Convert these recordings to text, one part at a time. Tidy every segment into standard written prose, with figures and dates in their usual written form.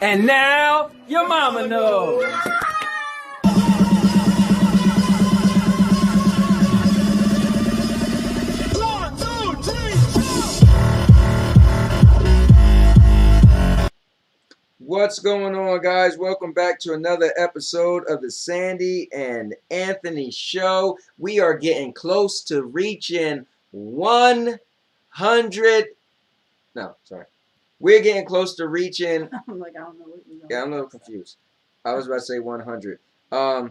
And now, your mama knows. What's going on, guys? Welcome back to another episode of the Sandy and Anthony Show. We are getting close to reaching 100. No, sorry. We're getting close to reaching. I'm like, I don't know what you're doing. Yeah, I'm a little confused. I was about to say 100. Wow,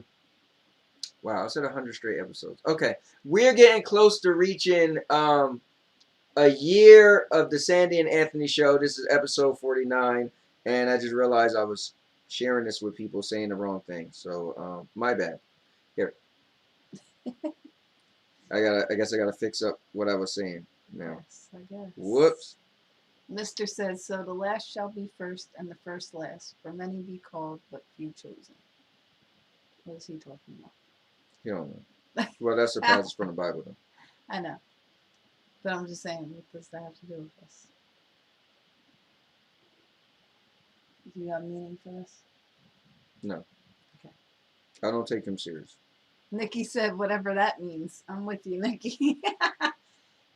I said 100 straight episodes. Okay, we're getting close to reaching a year of the Sandy and Anthony Show. This is episode 49. And I just realized I was sharing this with people saying the wrong thing. So, my bad. Here. I guess I gotta fix up what I was saying now. Yes, I guess. Whoops. Mr. says, so the last shall be first and the first last, for many be called, but few chosen. What is he talking about? You don't know. Well, that's a passage from the Bible, though. I know. But I'm just saying, what does that have to do with this? Do you have meaning for this? No. Okay. I don't take him serious. Nikki said, whatever that means. I'm with you, Nikki.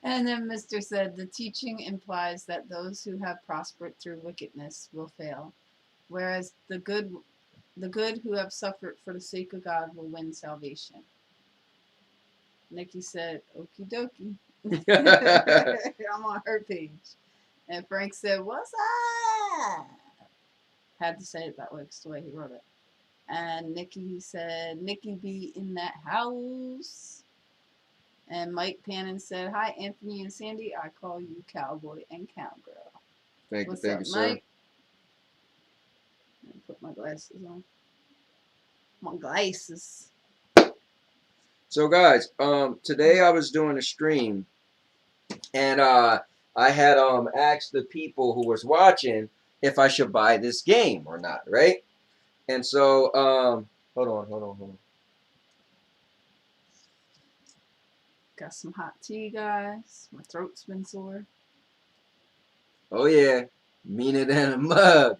And then Mr. said, the teaching implies that those who have prospered through wickedness will fail, whereas the good who have suffered for the sake of God will win salvation. Nikki said, okie dokie. I'm on her page. And Frank said, what's up? Had to say it that way because the way he wrote it. And Nikki said, Nikki be in that house. And Mike Pannon said, hi, Anthony and Sandy. I call you cowboy and cowgirl. Thank What's you, up, sir. Mike? Let me put my glasses on. My glasses. So, guys, today I was doing a stream, and I had asked the people who was watching if I should buy this game or not, right? And so, hold on. Got some hot tea, guys. My throat's been sore. Oh yeah, mean it in a mug.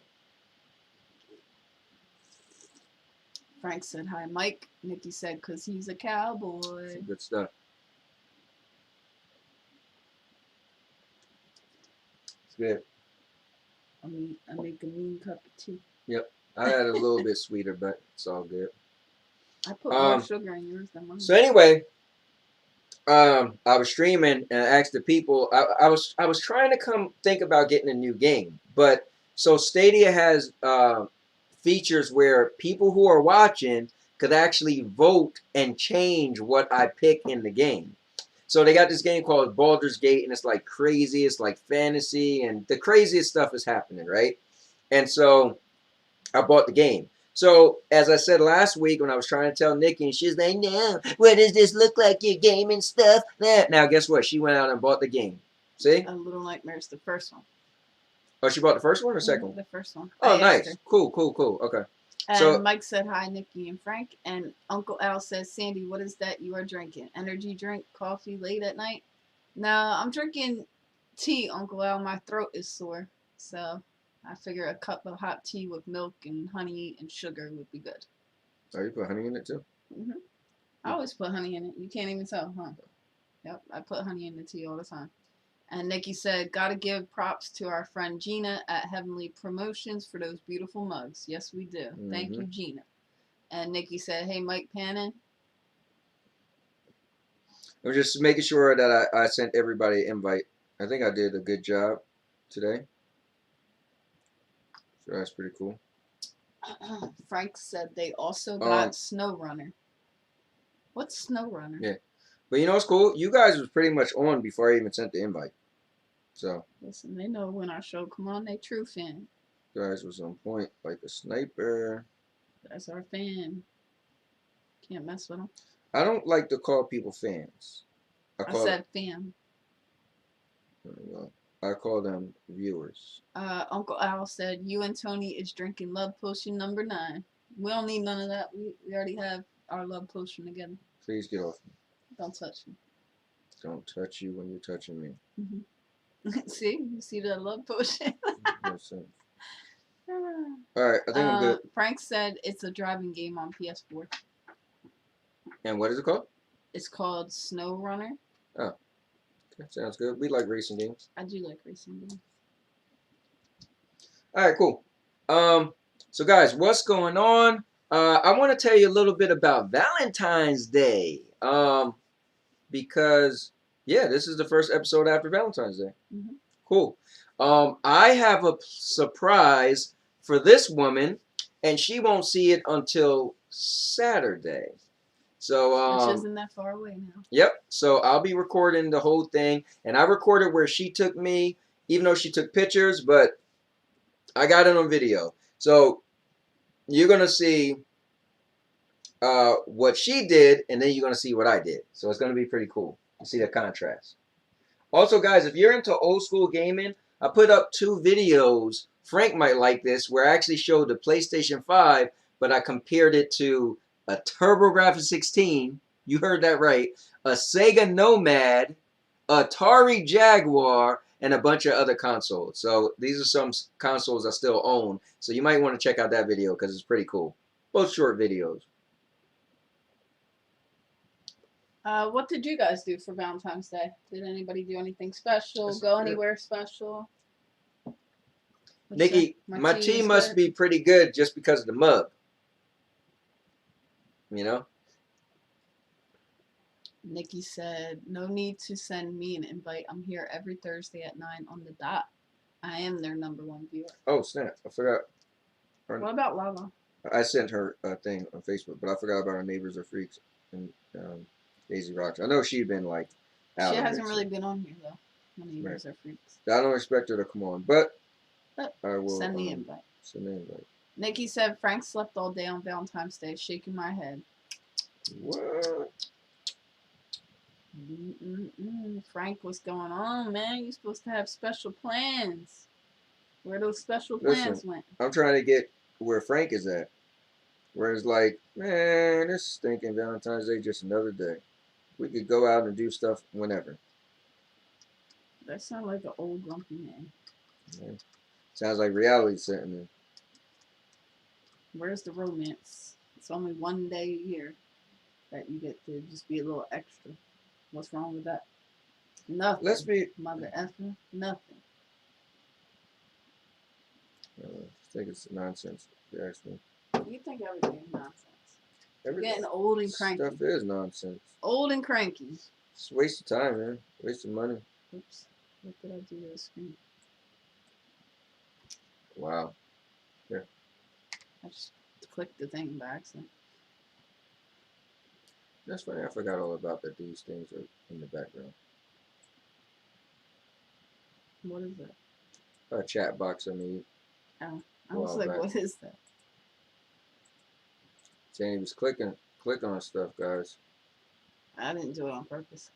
Frank said hi, Mike. Nikki said, because he's a cowboy. Some good stuff. It's good. I make a mean cup of tea. Yep. I had a little bit sweeter, but it's all good. I put more sugar in yours than mine. So anyway, I was streaming and I asked the people. I was trying to think about getting a new game, but so Stadia has features where people who are watching could actually vote and change what I pick in the game. So they got this game called Baldur's Gate, and it's like crazy. It's like fantasy, and the craziest stuff is happening, right? And so I bought the game. So, as I said last week when I was trying to tell Nikki, and she's like, no, what does this look like, your game and stuff? Now, guess what? She went out and bought the game. See? A Little Nightmares, the first one. Oh, she bought the first one or second one? The first one. Oh, nice. Cool. Okay. And So, Mike said hi, Nikki and Frank. And Uncle Al says, Sandy, what is that you are drinking? Energy drink, coffee late at night? No, I'm drinking tea, Uncle Al. My throat is sore. So I figure a cup of hot tea with milk and honey and sugar would be good. Oh, you put honey in it too? I always put honey in it. You can't even tell, huh? Yep, I put honey in the tea all the time. And Nikki said, gotta give props to our friend Gina at Heavenly Promotions for those beautiful mugs. Yes, we do. Thank you, Gina. And Nikki said, hey, Mike Pannon. I'm just making sure that I sent everybody an invite. I think I did a good job today. So that's pretty cool. Frank said they also got SnowRunner. What's SnowRunner? Yeah. But you know what's cool? You guys was pretty much on before I even sent the invite. So. Listen, they know when our show come on, they true fan. You guys was on point like a sniper. That's our fan. Can't mess with them. I don't like to call people fans. I said fam. I call them viewers. Uncle Al said, you and Tony is drinking love potion number 9. We don't need none of that. We already have our love potion together. Please get off me. Don't touch me. Don't touch you when you're touching me. See? You see that love potion? No sense. Alright, I think I'm good. Frank said it's a driving game on PS4. And what is it called? It's called SnowRunner. Oh. Okay, sounds good. We like racing games. I do like racing games. Alright, cool. So guys, what's going on? I want to tell you a little bit about Valentine's Day. Because, yeah, this is the first episode after Valentine's Day. Cool. I have a surprise for this woman, and she won't see it until Saturday. So, which isn't that far away now. Yep. So I'll be recording the whole thing, and I recorded where she took me, even though she took pictures, but I got it on video. So you're gonna see what she did, and then you're gonna see what I did. So it's gonna be pretty cool. You see the contrast. Also, guys, if you're into old school gaming, I put up 2 videos. Frank might like this, where I actually showed the PlayStation 5, but I compared it to a TurboGrafx-16. You heard that right. A Sega Nomad, Atari Jaguar, and a bunch of other consoles. So these are some consoles I still own. So you might want to check out that video because it's pretty cool. Both short videos. What did you guys do for Valentine's Day? Did anybody do anything special? Go anywhere special? Nikki, my tea must be pretty good just because of the mug. You know? Nikki said, no need to send me an invite. I'm here every Thursday at 9 on the dot. I am their #1 viewer. Oh, snap. I forgot. What about Lala? I sent her a thing on Facebook, but I forgot about our neighbors are freaks and Daisy Rocks. I know she'd been like out. She hasn't really been on here, though. My neighbors are freaks. I don't expect her to come on, but I will send the invite. Send the invite. Nikki said, Frank slept all day on Valentine's Day, shaking my head. What? Frank, what's going on, man? You're supposed to have special plans. Where those special plans went? I'm trying to get where Frank is at. Where it's like, man, this stinking Valentine's Day just another day. We could go out and do stuff whenever. That sounds like an old grumpy man. Yeah. Sounds like reality setting in. Where's the romance? It's only one day a year that you get to just be a little extra. What's wrong with that? Nothing. Let's be. Mother effer, nothing. I think it's nonsense. If you ask me. You think everything's nonsense. You're Everything. getting old and cranky. Stuff is nonsense. Old and cranky. It's a waste of time, man. Waste of money. Oops. What did I do to the screen? Wow. Here. I just clicked the thing by accident. That's funny. I forgot all about that. These things are in the background. What is that? A chat box I made. Oh, I a was while like, back. what is that? Saying he was clicking on stuff, guys. I didn't do it on purpose.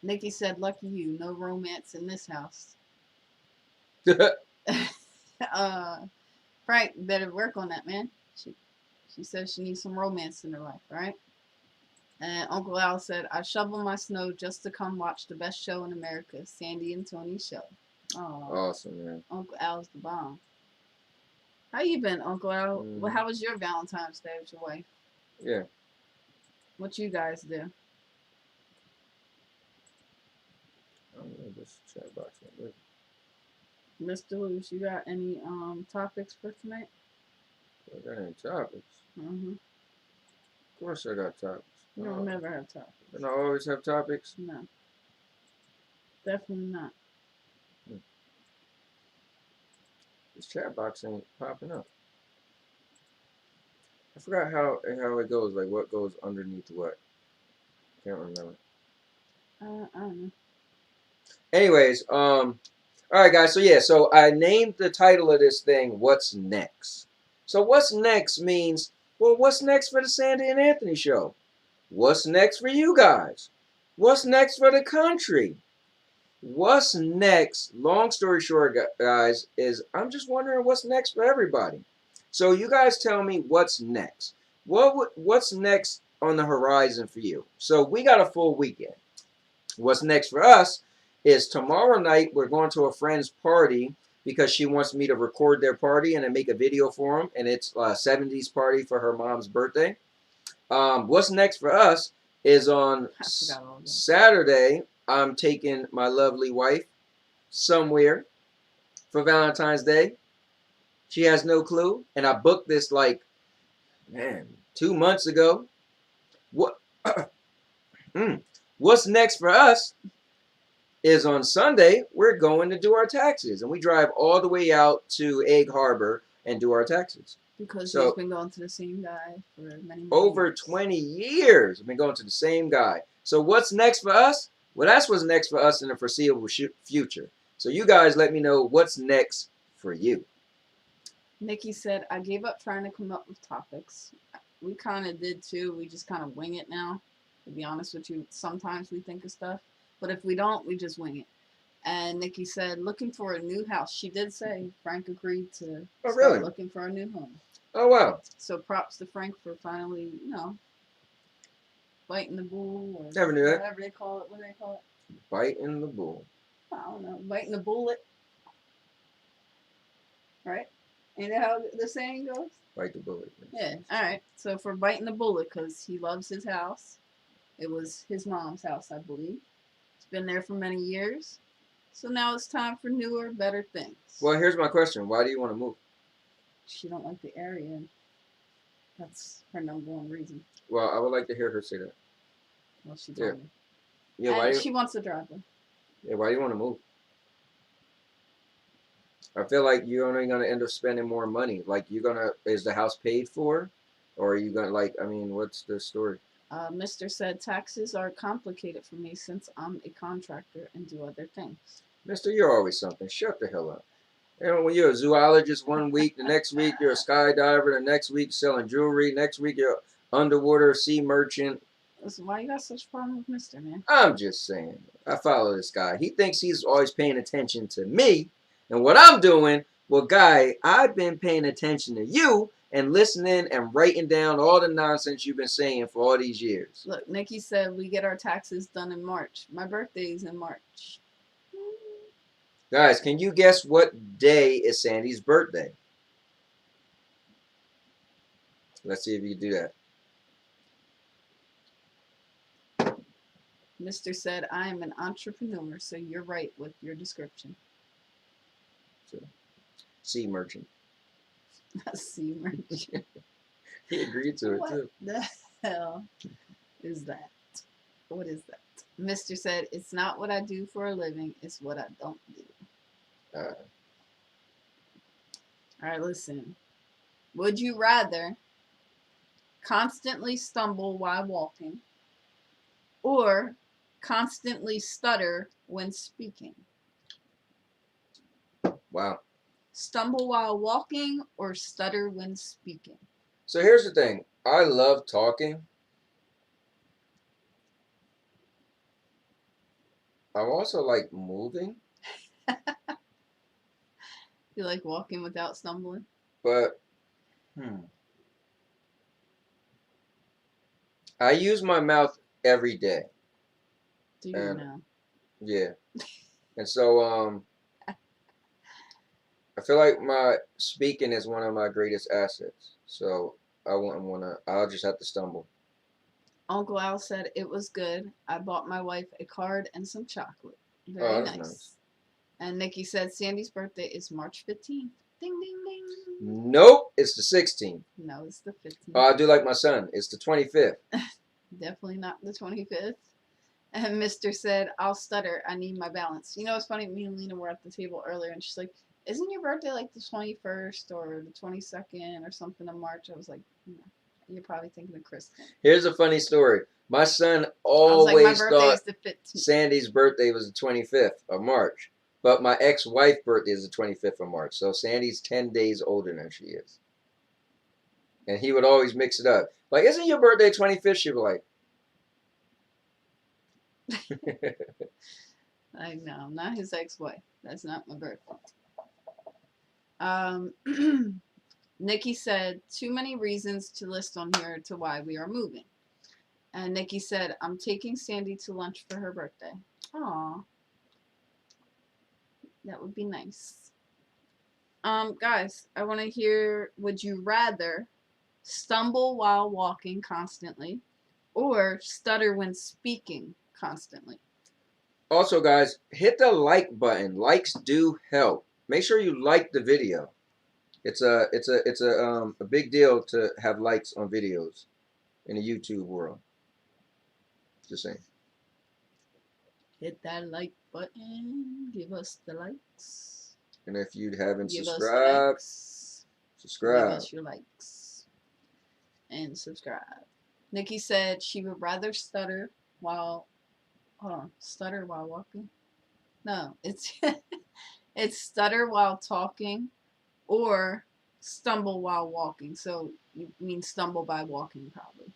Nikki said, lucky you, no romance in this house. Frank, better work on that, man. She says she needs some romance in her life, right? And Uncle Al said, I shovel my snow just to come watch the best show in America, Sandy and Tony's show. Oh, Awesome, man. Uncle Al's the bomb. How you been, Uncle Al? Well, how was your Valentine's Day with your wife? Yeah. What you guys do? I don't know this chat box. Mr. Lewis, you got any topics for tonight? I got any topics? Mm-hmm. Of course I got topics. You don't never have topics. And I always have topics? No. Definitely not. This chat box ain't popping up. I forgot how it goes, like what goes underneath what. Can't remember. I don't know. Anyways, alright guys, so I named the title of this thing, What's Next? So what's next means, well, what's next for the Sandy and Anthony show? What's next for you guys? What's next for the country? What's next, long story short, guys, is I'm just wondering what's next for everybody. So you guys tell me what's next. What's next on the horizon for you? So we got a full weekend. What's next for us is tomorrow night we're going to a friend's party because she wants me to record their party and then make a video for them. And it's a 70s party for her mom's birthday. What's next for us is on Saturday, I'm taking my lovely wife somewhere for Valentine's Day. She has no clue. And I booked this like, man, 2 months ago. What's next for us is on Sunday, we're going to do our taxes. And we drive all the way out to Egg Harbor and do our taxes. Because he's been going to the same guy for many over years. 20 years. I've been going to the same guy. So what's next for us? Well, that's what's next for us in the foreseeable future. So you guys let me know what's next for you. Nikki said, I gave up trying to come up with topics. We kind of did too. We just kind of wing it now. To be honest with you, sometimes we think of stuff. But if we don't, we just wing it. And Nikki said, looking for a new house. She did say Frank agreed to start looking for a new home. Oh, wow. So props to Frank for finally, biting the bull or Never knew that. whatever they call it. What do they call it? Biting the bull. I don't know. Biting the bullet. Right? Ain't that how the saying goes? Bite the bullet. Yeah. All right. So for biting the bullet, because he loves his house. It was his mom's house, I believe. It's been there for many years. So now it's time for newer, better things. Well, here's my question. Why do you want to move? She don't like the area. And that's her #1 reason. Well, I would like to hear her say that. Well, she told me. Yeah, and she wants a driveway. Yeah, why do you want to move? I feel like you're only going to end up spending more money. Like, is the house paid for? Or are you going to, what's the story? Mr. said, taxes are complicated for me since I'm a contractor and do other things. Mister, you're always something. Shut the hell up. You know, when you're a zoologist one week, the next week you're a skydiver, the next week selling jewelry, next week you're underwater sea merchant. Listen, why you got such a problem with Mister, man? I'm just saying. I follow this guy. He thinks he's always paying attention to me and what I'm doing. Well, guy, I've been paying attention to you and listening and writing down all the nonsense you've been saying for all these years. Look, Nikki said we get our taxes done in March. My birthday's in March. Guys, can you guess what day is Sandy's birthday? Let's see if you can do that. Mr. said, I am an entrepreneur, so you're right with your description. So, sea merchant. A sea merchant. He agreed to it What too. the hell is that? What is that? Mr. said, it's not what I do for a living, it's what I don't do. All right, listen. Would you rather constantly stumble while walking or constantly stutter when speaking? Wow. Stumble while walking or stutter when speaking? So here's the thing. I love talking. I also like moving. You like walking without stumbling? But I use my mouth every day. Do you And know? yeah. And so I feel like my speaking is one of my greatest assets. So I wouldn't wanna I'll just have to stumble. Uncle Al said it was good. I bought my wife a card and some chocolate. Very Oh, that's nice. nice. And Nikki said Sandy's birthday is March 15th. Ding, ding, ding. Nope, it's the 16th. No, it's the 15th. Oh, I do like my son. It's the 25th. Definitely not the 25th. And Mr. said, I'll stutter. I need my balance. You know, it's funny. Me and Lena were at the table earlier, and she's like, isn't your birthday like the 21st or the 22nd or something of March? I was like, no, you're probably thinking of Kristen. Here's a funny story. My son I was like, my always birthday thought is the 15th. Sandy's birthday was the 25th of March. But my ex-wife's birthday is the 25th of March. So Sandy's 10 days older than she is. And he would always mix it up. Like, isn't your birthday 25th? She'd be like. I know, not his ex-wife. That's not my birthday. Nikki said, too many reasons to list on here to why we are moving. And Nikki said, I'm taking Sandy to lunch for her birthday. Aw. That would be nice. Guys, I want to hear, would you rather stumble while walking constantly or stutter when speaking constantly? Also, guys, hit the like button. Likes do help. Make sure you like the video. It's a big deal to have likes on videos in the YouTube world. Just saying. Hit that like button. Give us the likes. And if you haven't Give us the subscribed, likes. Give subscribe. us your likes. And subscribe. Nikki said she would rather stutter while stutter while walking? No, it's it's stutter while talking or stumble while walking. So you mean stumble by walking probably.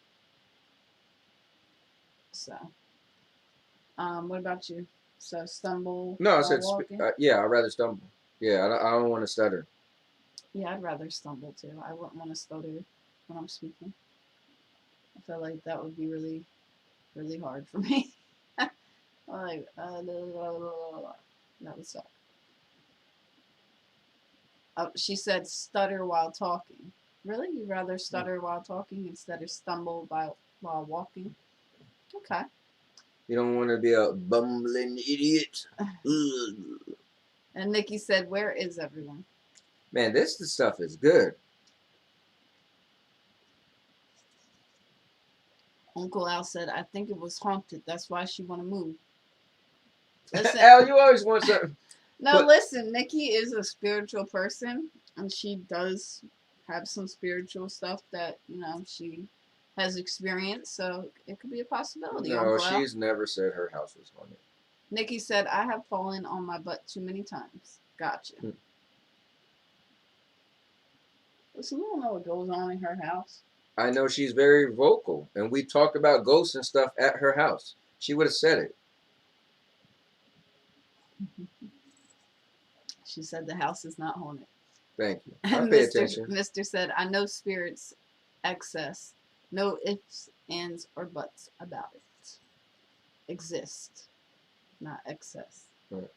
So what about you? So stumble No, I while said, walking? yeah, I'd rather stumble. Yeah, I don't want to stutter. Yeah, I'd rather stumble too. I wouldn't want to stutter when I'm speaking. I feel like that would be really, really hard for me. Like, that would suck. She said stutter while talking. Really? You'd rather stutter while talking instead of stumble while walking? Okay. You don't want to be a bumbling idiot. And Nikki said, where is everyone? Man, this stuff is good. Uncle Al said, I think it was haunted. That's why she want to move. Listen. Al, you always want something. No, listen. Nikki is a spiritual person, and she does have some spiritual stuff that, you know, she has experienced. So it could be a possibility. No, Uncle Al. she's never said her house was haunted. Nikki said, I have fallen on my butt too many times. Gotcha. Listen, you don't know what goes on in her house. I know she's very vocal, and we talked about ghosts and stuff at her house. She would have said it. She said the house is not haunted. Thank you. I And pay attention. Mr. said, I know spirits excess. No ifs, ands, or buts about it. Exist. Not excess. Right.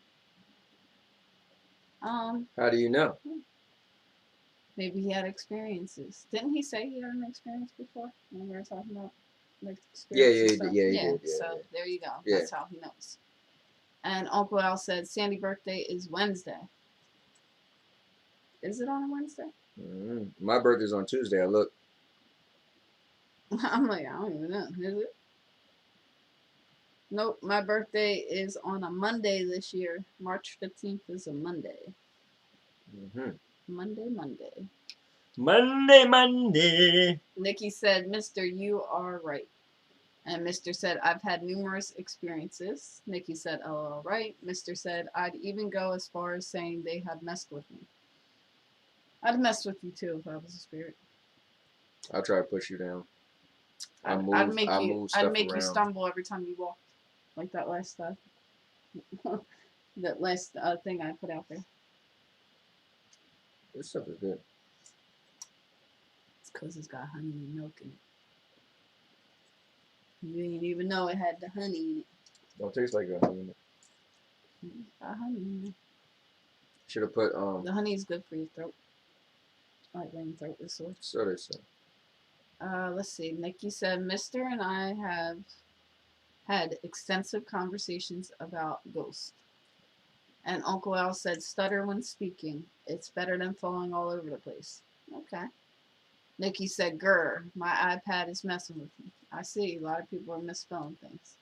How do you know? Maybe he had experiences. Didn't he say he had an experience before when we were talking about like experience and stuff? He did. Yeah, so there you go. Yeah. That's how he knows. And Uncle Al said Sandy's birthday is Wednesday. Is it on a Wednesday? My birthday's on Tuesday. I look. I'm like, I don't even know. Is it? Nope, my birthday is on a Monday this year. March 15th is a Monday. Monday. Nikki said, Mr. You are right. And Mr. said, I've had numerous experiences. Nikki said, oh, right. Mr. said, I'd even go as far as saying they had messed with me. I'd mess with you too if I was a spirit. I'll try to push you down. I'd make you around. stumble every time you walk. Like that last stuff. That last thing I put out there. This stuff is good. It's because it's got honey and milk in it. You didn't even know it had the honey in it. Don't taste like a honey. Got honey in it. Should have put The honey is good for your throat. Like when your throat is sore. So they say. Let's see. Nikki said, Mr. and I have had extensive conversations about ghosts. And Uncle Al said, stutter when speaking. It's better than falling all over the place. Okay. Nikki said, grr, my iPad is messing with me. I see. A lot of people are misspelling things.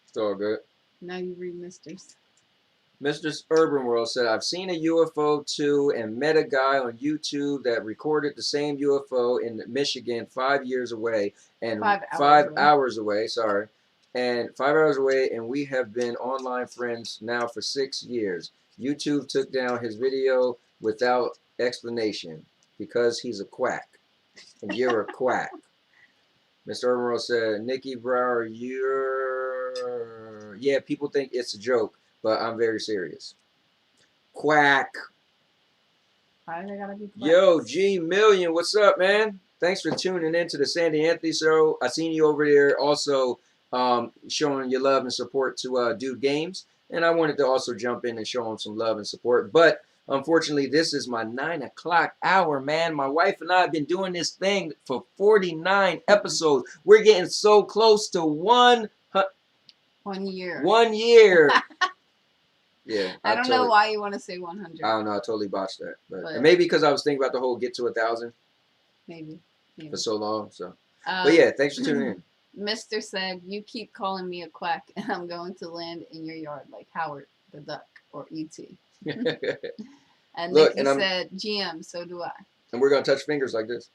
It's all good. Now you read Mister's. Mr. Urban World said, I've seen a UFO too and met a guy on YouTube that recorded the same UFO in Michigan 5 years away and 5 hours away. Sorry. And 5 hours away, and we have been online friends now for 6 years. YouTube took down his video without explanation because he's a quack. And you're a quack. Mr. Urban World said, Nikki Brower, yeah, people think it's a joke. But I'm very serious. Quack. Why they gotta be quacks? Yo, G Million, what's up, man? Thanks for tuning in to the Sandy Anthony Show. I seen you over there also showing your love and support to Dude Games. And I wanted to also jump in and show him some love and support. But unfortunately, this is my 9 o'clock hour, man. My wife and I have been doing this thing for 49 episodes. We're getting so close to 1 year. 1 year. Yeah, I don't know why you want to say 100. I don't know. I totally botched that, but maybe because I was thinking about the whole get to 1,000. Maybe. For so long. So, but yeah, thanks for tuning in. Mr. said, "You keep calling me a quack, and I'm going to land in your yard like Howard the Duck or E.T." And Look, Nikki said, "GM, so do I." And we're gonna touch fingers like this.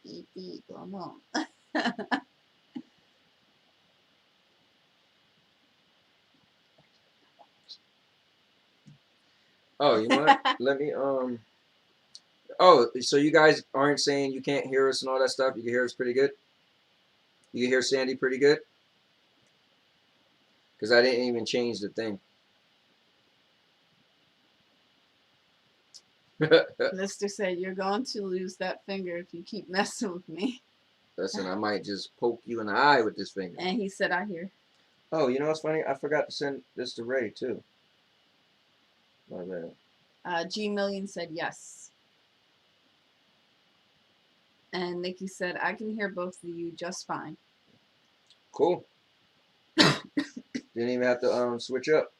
E.T. Come on. Oh, you know what? Let me Oh, so you guys aren't saying you can't hear us and all that stuff? You can hear us pretty good? You can hear Sandy pretty good? Because I didn't even change the thing. Mr. said, "You're going to lose that finger if you keep messing with me." Listen, I might just poke you in the eye with this finger. And he said, "I hear." Oh, you know what's funny? I forgot to send this to Ray, too. My bad. G Million said yes. And Nikki said, "I can hear both of you just fine." Cool. Didn't even have to switch up.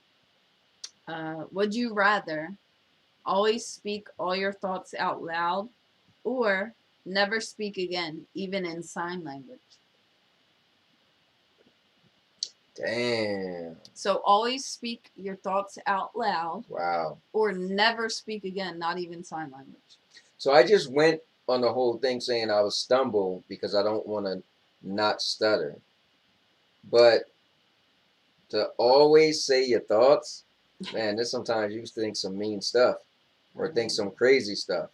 Would you rather always speak all your thoughts out loud or never speak again, even in sign language? Damn. So always speak your thoughts out loud. Wow. Or never speak again, not even sign language. So I just went on the whole thing saying I would stumble because I don't want to not stutter. But to always say your thoughts, man, there's sometimes you think some mean stuff or think some crazy stuff.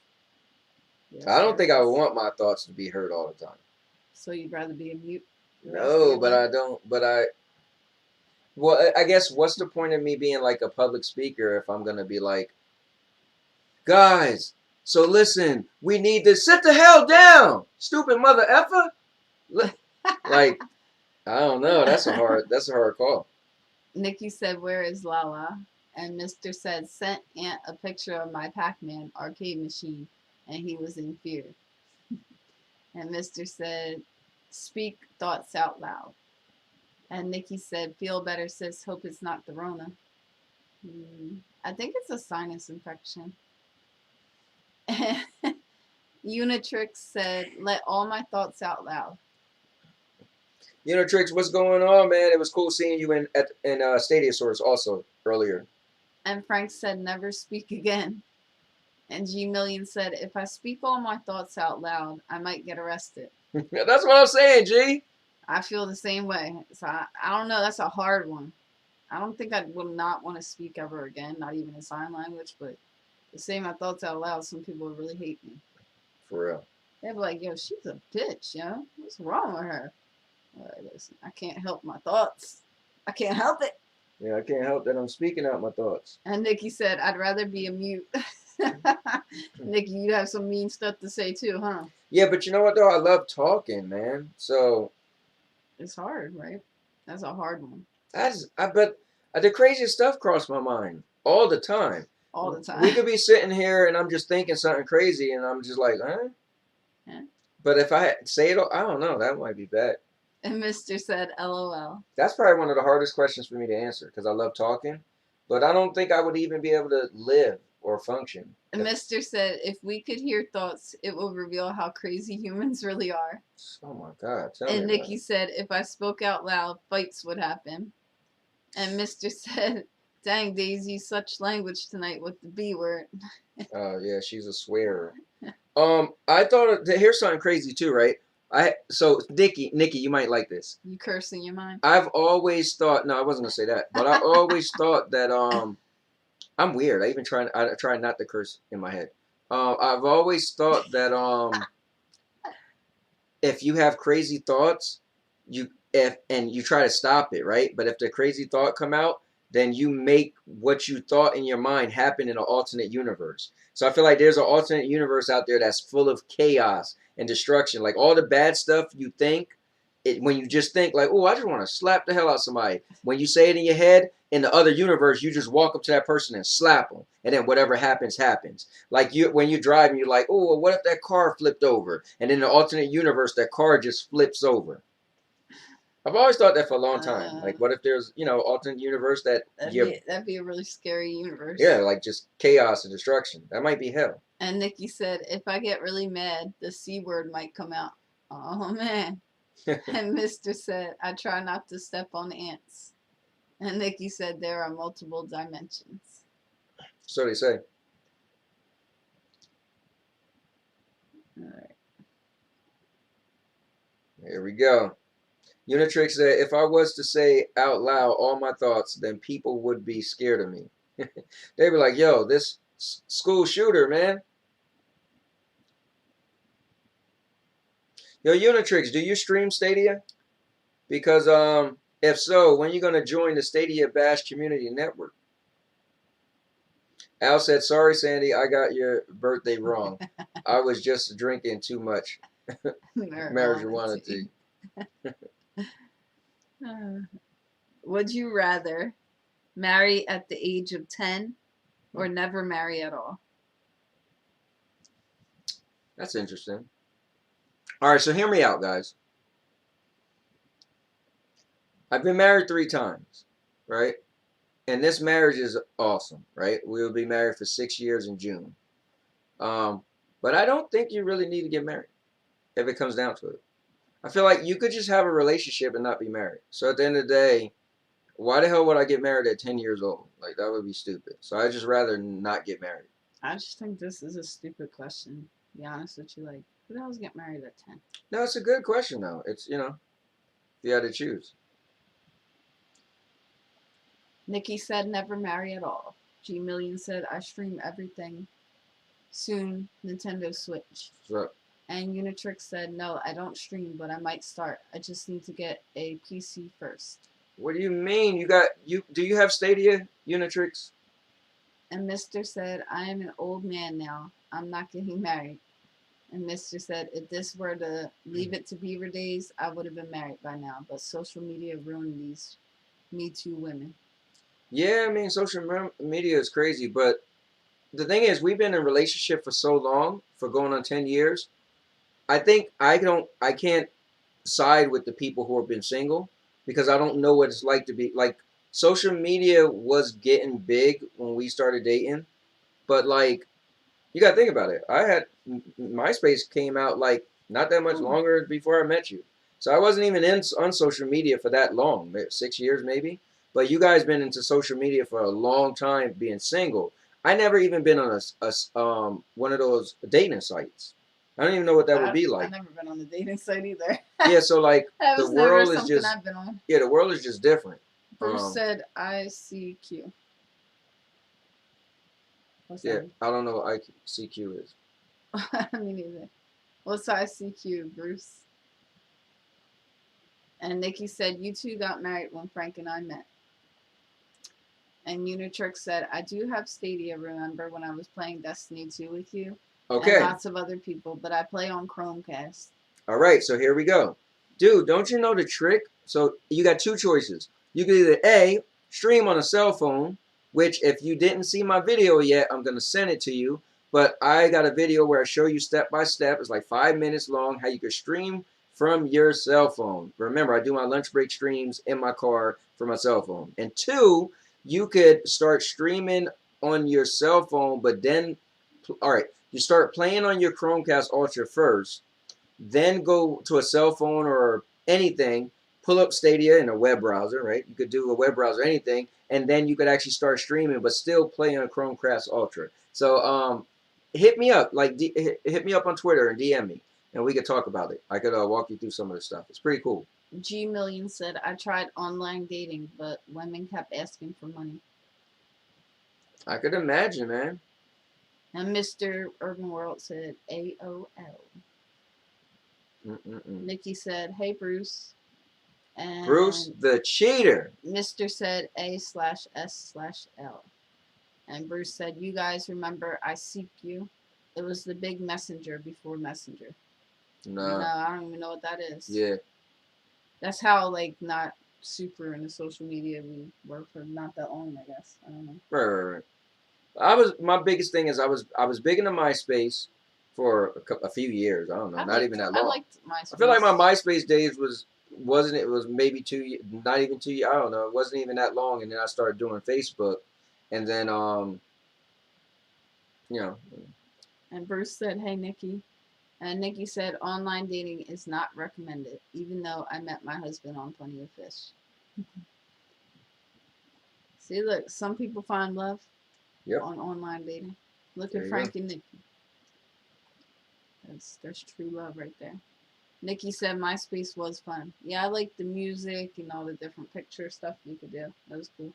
Yes, I don't think I would want my thoughts to be heard all the time. So you'd rather be a mute? No, but I don't. Well, I guess what's the point of me being like a public speaker if I'm going to be like, guys, so listen, we need to sit the hell down, stupid mother effer. Like, I don't know. That's a hard call. Nikki said, "Where is Lala?" And Mr. said, sent Aunt a picture of my Pac-Man arcade machine, and he was in fear. And Mr. said, speak thoughts out loud. And Nikki said, feel better, sis. Hope it's not the Rona. I think it's a sinus infection. Unitrix said, let all my thoughts out loud. Unitrix, what's going on, man? It was cool seeing you in Stadia Source also earlier. And Frank said, never speak again. And G Million said, if I speak all my thoughts out loud, I might get arrested. That's what I'm saying, G. I feel the same way. So I don't know. That's a hard one. I don't think I would not want to speak ever again, not even in sign language, but to say my thoughts out loud, some people would really hate me. For real. They'd be like, yo, she's a bitch, yo. What's wrong with her? Listen, I can't help my thoughts. I can't help it. Yeah, I can't help that I'm speaking out my thoughts. And Nikki said, I'd rather be a mute. Nikki, you have some mean stuff to say too, huh? Yeah, but you know what, though? I love talking, man. So it's hard, right? That's a hard one. But the craziest stuff crossed my mind all the time. All the time. We could be sitting here and I'm just thinking something crazy and I'm just like, huh? Yeah. But if I say it, I don't know. That might be bad. And Mr. said, LOL. That's probably one of the hardest questions for me to answer because I love talking. But I don't think I would even be able to live or function. And Mr. said, if we could hear thoughts, it will reveal how crazy humans really are. Oh my God. And Nikki said, if I spoke out loud, fights would happen. And Mr. said, dang, Daisy, such language tonight with the B word. Oh, yeah, she's a swearer. I thought, here's something crazy too, right? So, Nikki, you might like this. You curse in your mind? I've always thought, no, I wasn't going to say that, but I always thought that, I'm weird. I try not to curse in my head. I've always thought that, if you have crazy thoughts, and you try to stop it, right? But if the crazy thought come out, then you make what you thought in your mind happen in an alternate universe. So I feel like there's an alternate universe out there that's full of chaos and destruction. Like all the bad stuff you think, when you just think like, oh, I just want to slap the hell out of somebody. When you say it in your head, in the other universe, you just walk up to that person and slap them. And then whatever happens, happens. Like when you're driving, you're like, oh, well, what if that car flipped over? And in the alternate universe, that car just flips over. I've always thought that for a long time. Like, what if there's, alternate universe that'd be a really scary universe. Yeah, like just chaos and destruction. That might be hell. And Nikki said, if I get really mad, the C word might come out. Oh, man. And Mr. said, I try not to step on ants. And Nikki said, there are multiple dimensions. So they say. All right. Here we go. Unitrix said, if I was to say out loud all my thoughts, then people would be scared of me. They'd be like, yo, this school shooter, man. Yo, Unitrix, do you stream Stadia? Because if so, when are you going to join the Stadia Bash Community Network? Al said, sorry, Sandy, I got your birthday wrong. I was just drinking too much marijuana tea. Would you rather marry at the age of 10 or never marry at all? That's interesting. All right, so hear me out, guys. I've been married 3 times, right? And this marriage is awesome, right? We'll be married for 6 years in June. But I don't think you really need to get married if it comes down to it. I feel like you could just have a relationship and not be married. So at the end of the day, why the hell would I get married at 10 years old? Like, that would be stupid. So I'd just rather not get married. I just think this is a stupid question, to be honest with you. Like, who the hell's get married at 10? No, it's a good question, though. It's, if you had to choose. Nikki said never marry at all. G Million said I stream everything. Soon, Nintendo Switch. What's up? And Unitrix said, no, I don't stream, but I might start. I just need to get a PC first. What do you mean? Do you have Stadia, Unitrix? And Mr. said, I am an old man now. I'm not getting married. And Mr. said, if this were to leave it to Beaver days, I would have been married by now. But social media ruined these Me Too women. Yeah, I mean, media is crazy, but the thing is, we've been in a relationship for so long, for going on 10 years. I think I can't side with the people who have been single because I don't know what it's like to be like. Social media was getting big when we started dating, but like you got to think about it. MySpace came out like not that much longer before I met you, so I wasn't even on social media for that long, 6 years maybe. But you guys been into social media for a long time, being single. I never even been on one of those dating sites. I don't even know what that would be I've like. never been on the dating site either. Yeah, so like That the was never world is something just I've been on. yeah, the world is just different. Bruce said ICQ. What's Yeah, that? I don't know what ICQ is. Me neither. What's ICQ, Bruce? And Nikki said, you two got married when Frank and I met. And Unitrix said, I do have Stadia, remember when I was playing Destiny 2 with you? Okay. And lots of other people, but I play on Chromecast. All right, so here we go. Dude, don't you know the trick? So you got two choices. You can either A, stream on a cell phone, which if you didn't see my video yet, I'm going to send it to you. But I got a video where I show you step by step. It's like 5 minutes long how you can stream from your cell phone. Remember, I do my lunch break streams in my car from my cell phone. And two, you could start streaming on your cell phone, but then, all right, you start playing on your Chromecast Ultra first, then go to a cell phone or anything, pull up Stadia in a web browser, right? You could do a web browser, anything, and then you could actually start streaming, but still play on Chromecast Ultra. So hit me up, like hit me up on Twitter and DM me, and we could talk about it. I could walk you through some of the stuff. It's pretty cool. G Million said, I tried online dating, but women kept asking for money. I could imagine, man. And Mr. Urban World said, AOL. Nikki said, hey, Bruce. And Bruce the cheater. Mr. said A/S/L. And Bruce said, you guys remember I Seek You? It was the big messenger before Messenger. No, I don't even know what that is. Yeah. That's how, like, not super into social media we were for not that long, I guess. I don't know. Right. My biggest thing is I was big into MySpace for a few years. I don't know, not even that long. I liked MySpace. I feel like my MySpace days wasn't it was maybe 2 years, not even 2 years. I don't know. It wasn't even that long, and then I started doing Facebook, and then you know. And Bruce said, "Hey, Nikki," and Nikki said, "Online dating is not recommended, even though I met my husband on Plenty of Fish." See, look, some people find love on online dating. Look at Frank and Nikki. That's true love right there. Nikki said MySpace was fun. Yeah, I liked the music and all the different picture stuff you could do. That was cool.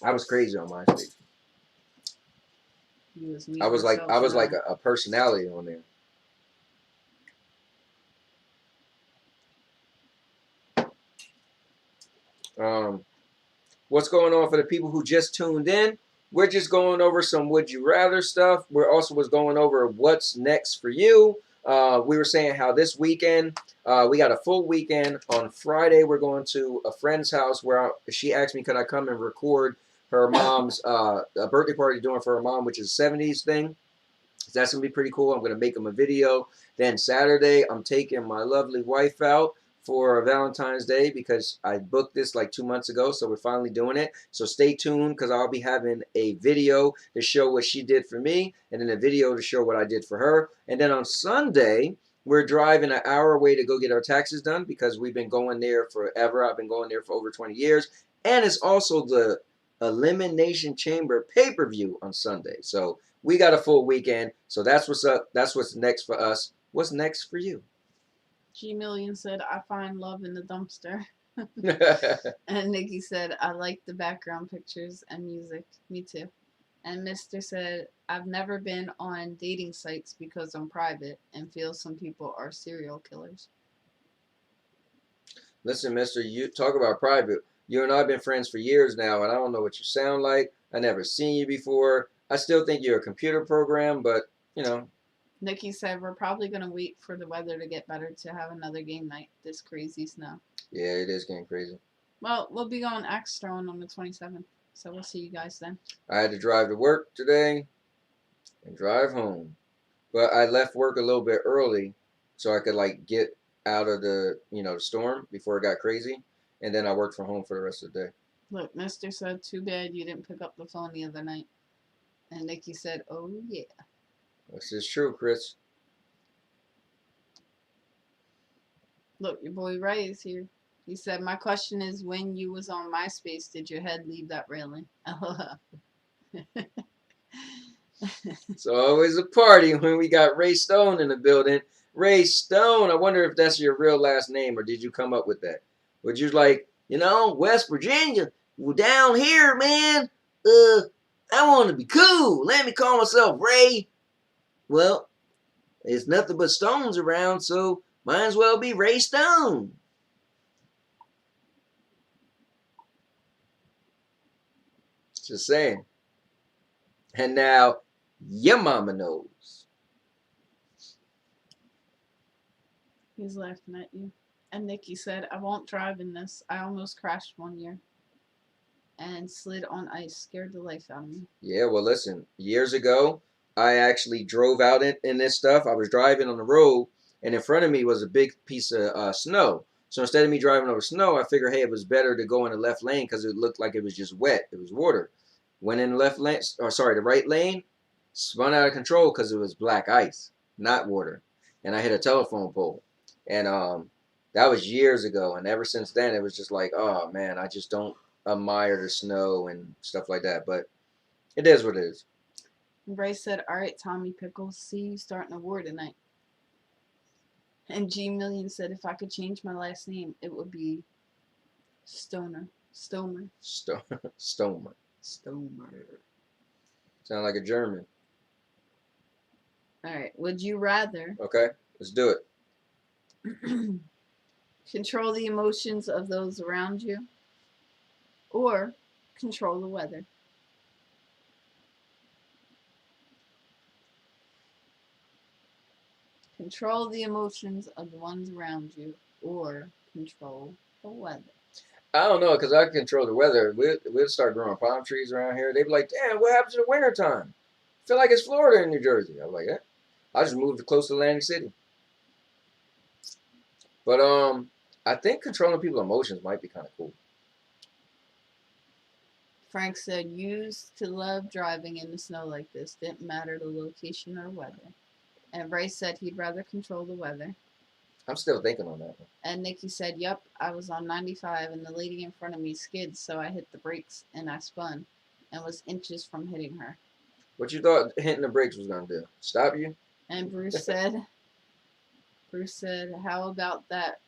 I was crazy on MySpace. I was like a personality on there. What's going on for the people who just tuned in? We're just going over some would you rather stuff. We're also going over what's next for you. We were saying how this weekend, we got a full weekend. On Friday, we're going to a friend's house where she asked me could I come and record her mom's a birthday party doing for her mom, which is a 70s thing. So that's going to be pretty cool. I'm going to make them a video. Then Saturday, I'm taking my lovely wife out for Valentine's Day because I booked this like 2 months ago, so we're finally doing it. So stay tuned because I'll be having a video to show what she did for me and then a video to show what I did for her. And then on Sunday, we're driving an hour away to go get our taxes done because we've been going there forever. I've been going there for over 20 years. And it's also the Elimination Chamber pay-per-view on Sunday. So we got a full weekend. So that's what's up. That's what's next for us. What's next for you? G Million said, I find love in the dumpster. And Nikki said, I like the background pictures and music. Me too. And Mr. said, I've never been on dating sites because I'm private and feel some people are serial killers. Listen, mister, you talk about private. You and I have been friends for years now, and I don't know what you sound like. I never seen you before. I still think you're a computer program, but, you know. Nikki said, we're probably going to wait for the weather to get better to have another game night this crazy snow. Yeah, it is getting crazy. Well, we'll be going axe throwing on the 27th, so we'll see you guys then. I had to drive to work today and drive home. But I left work a little bit early so I could like get out of the, the storm before it got crazy. And then I worked from home for the rest of the day. Look, Mister said, too bad you didn't pick up the phone the other night. And Nikki said, oh, yeah. This is true, Chris. Look, your boy Ray is here. He said, my question is, when you was on MySpace, did your head leave that railing? It's always a party when we got Ray Stone in the building. Ray Stone, I wonder if that's your real last name or did you come up with that? Would you like, West Virginia, well, down here, man, I want to be cool. Let me call myself Ray. Well, there's nothing but stones around, so might as well be Ray Stone. Just saying. And now, your mama knows. He's laughing at you. And Nikki said, I won't drive in this. I almost crashed one year and slid on ice. Scared the life out of me. Yeah, well, listen. Years ago, I actually drove out in this stuff. I was driving on the road, and in front of me was a big piece of snow. So instead of me driving over snow, I figured, hey, it was better to go in the left lane because it looked like it was just wet. It was water. Went in the left lane, the right lane, spun out of control because it was black ice, not water. And I hit a telephone pole. And that was years ago. And ever since then, it was just like, oh, man, I just don't admire the snow and stuff like that. But it is what it is. Ray said, all right, Tommy Pickles, see you starting a war tonight. And G Million said, if I could change my last name, it would be Stoner. Stomer. Stomer. Sound like a German. All right. Would you rather Okay, let's do it. control the emotions of those around you or control the weather? Control the emotions of the ones around you or control the weather. I don't know, because I control the weather. We'll start growing palm trees around here. They'd be like, damn, what happens in the wintertime? I feel like it's Florida and New Jersey. I'm like, yeah. I just moved close to Atlantic City. But I think controlling people's emotions might be kind of cool. Frank said, used to love driving in the snow like this. Didn't matter the location or weather. And Ray said he'd rather control the weather. I'm still thinking on that one. And Nikki said, yep, I was on 95 and the lady in front of me skid, so I hit the brakes and I spun and was inches from hitting her. What you thought hitting the brakes was going to do? Stop you? And Bruce said, how about that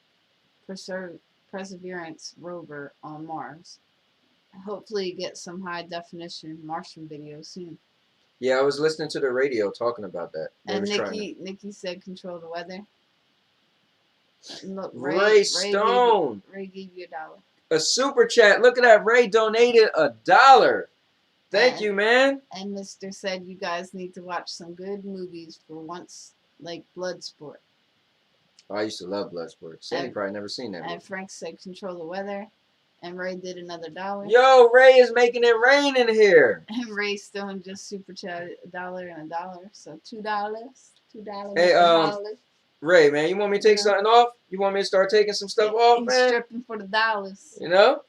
Perseverance rover on Mars? Hopefully get some high definition Martian video soon. Yeah, I was listening to the radio talking about that. And Nikki said control the weather. Look, Ray Stone. Ray gave you $1. A super chat. Look at that. Ray donated $1. Thank you, man. And Mister said you guys need to watch some good movies for once, like Bloodsport. Oh, I used to love Bloodsport. Sandy probably never seen that movie. And Frank said control the weather. And Ray did another $1. Yo, Ray is making it rain in here. And Ray Stone just super chatted $1 and $1. So $2. $2. Hey, Ray, man, you want me to take something off? You want me to start taking some stuff off, He's man? stripping for the dollars. You know?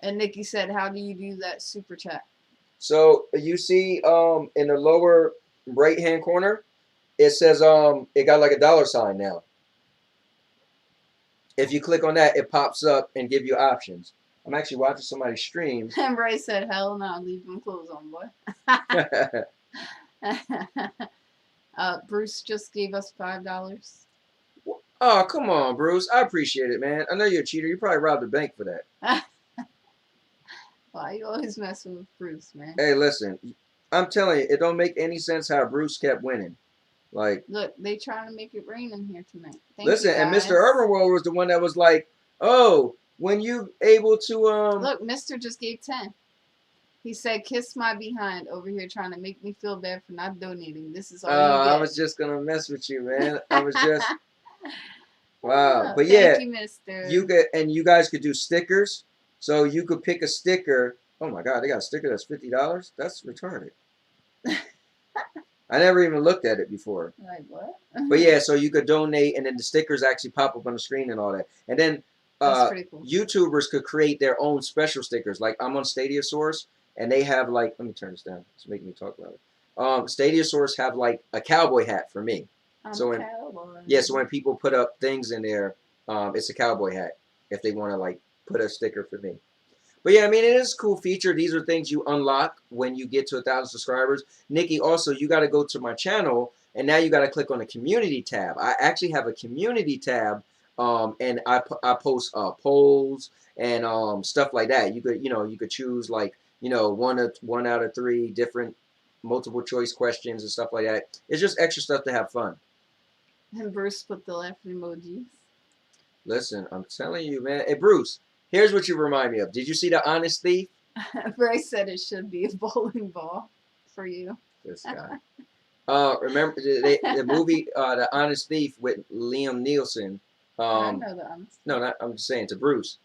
And Nikki said, how do you do that super chat? So you see in the lower right hand corner, it says it got like a $sign now. If you click on that, it pops up and give you options. I'm actually watching somebody stream. And Ray said, hell no, leave them clothes on, boy. Bruce just gave us $5. Oh, come on, Bruce. I appreciate it, man. I know you're a cheater. You probably robbed the bank for that. Why you always messing with Bruce, man? Hey, listen. I'm telling you, it don't make any sense how Bruce kept winning. Like, look, they trying to make it rain in here tonight. Listen, and Mr. Urban World was the one that was like, oh, when you able to Look, Mister just gave 10. He said, kiss my behind over here trying to make me feel bad for not donating. This is all you get. I was just gonna mess with you, man. I was just wow. But yeah, thank you, Mister. You guys could do stickers. So you could pick a sticker. Oh my God, they got a sticker that's $50. That's retarded. I never even looked at it before. Like what? But yeah, so you could donate, and then the stickers actually pop up on the screen and all that. And then That's pretty cool. YouTubers could create their own special stickers. Like I'm on Stadia Source, and they have like, let me turn this down. It's making me talk louder. Stadia Source have like a cowboy hat for me. So when so when people put up things in there, it's a cowboy hat if they want to like put a sticker for me. But yeah, I mean, it is a cool feature. These are things you unlock when you get to 1,000 subscribers. Nikki, also, you got to go to my channel, and now you got to click on the community tab. I actually have a community tab, and I post polls and stuff like that. You could choose like one out of 3 different multiple choice questions and stuff like that. It's just extra stuff to have fun. And Bruce put the laughing emojis. Listen, I'm telling you, man. Hey, Bruce. Here's what you remind me of. Did you see The Honest Thief? Bryce said it should be a bowling ball for you. This guy. Remember the movie The Honest Thief with Liam Neeson? I know The Honest. No, I'm just saying to Bruce.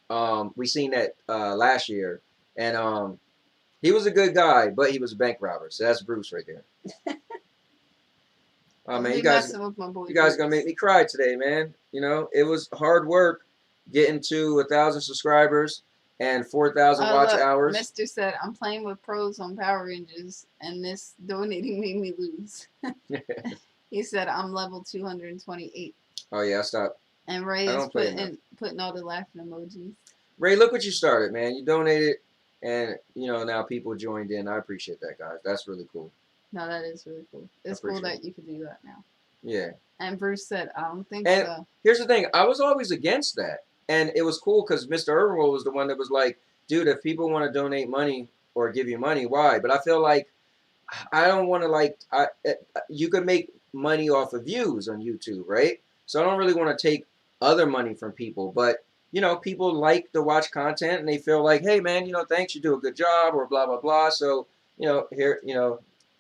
We seen that last year, and he was a good guy, but he was a bank robber. So that's Bruce right there. Oh man, you guys gonna make me cry today, man. You know, it was hard work getting to 1,000 subscribers and 4,000 watch hours. Mister said, I'm playing with pros on Power Rangers, and this donating made me lose. He said, I'm level 228. Oh, yeah, I stopped. And Ray is putting all the laughing emojis. Ray, look what you started, man. You donated, and, now people joined in. I appreciate that, guys. That's really cool. No, that is really cool. It's cool that you can do that now. Yeah. And Bruce said, I don't think and so. Here's the thing. I was always against that. And it was cool because Mr. Irwin was the one that was like, dude, if people want to donate money or give you money, why? But I feel like I don't want to you could make money off of views on YouTube, right? So I don't really want to take other money from people. But, people like to watch content and they feel like, hey, man, thanks, you do a good job or blah, blah, blah. So, here.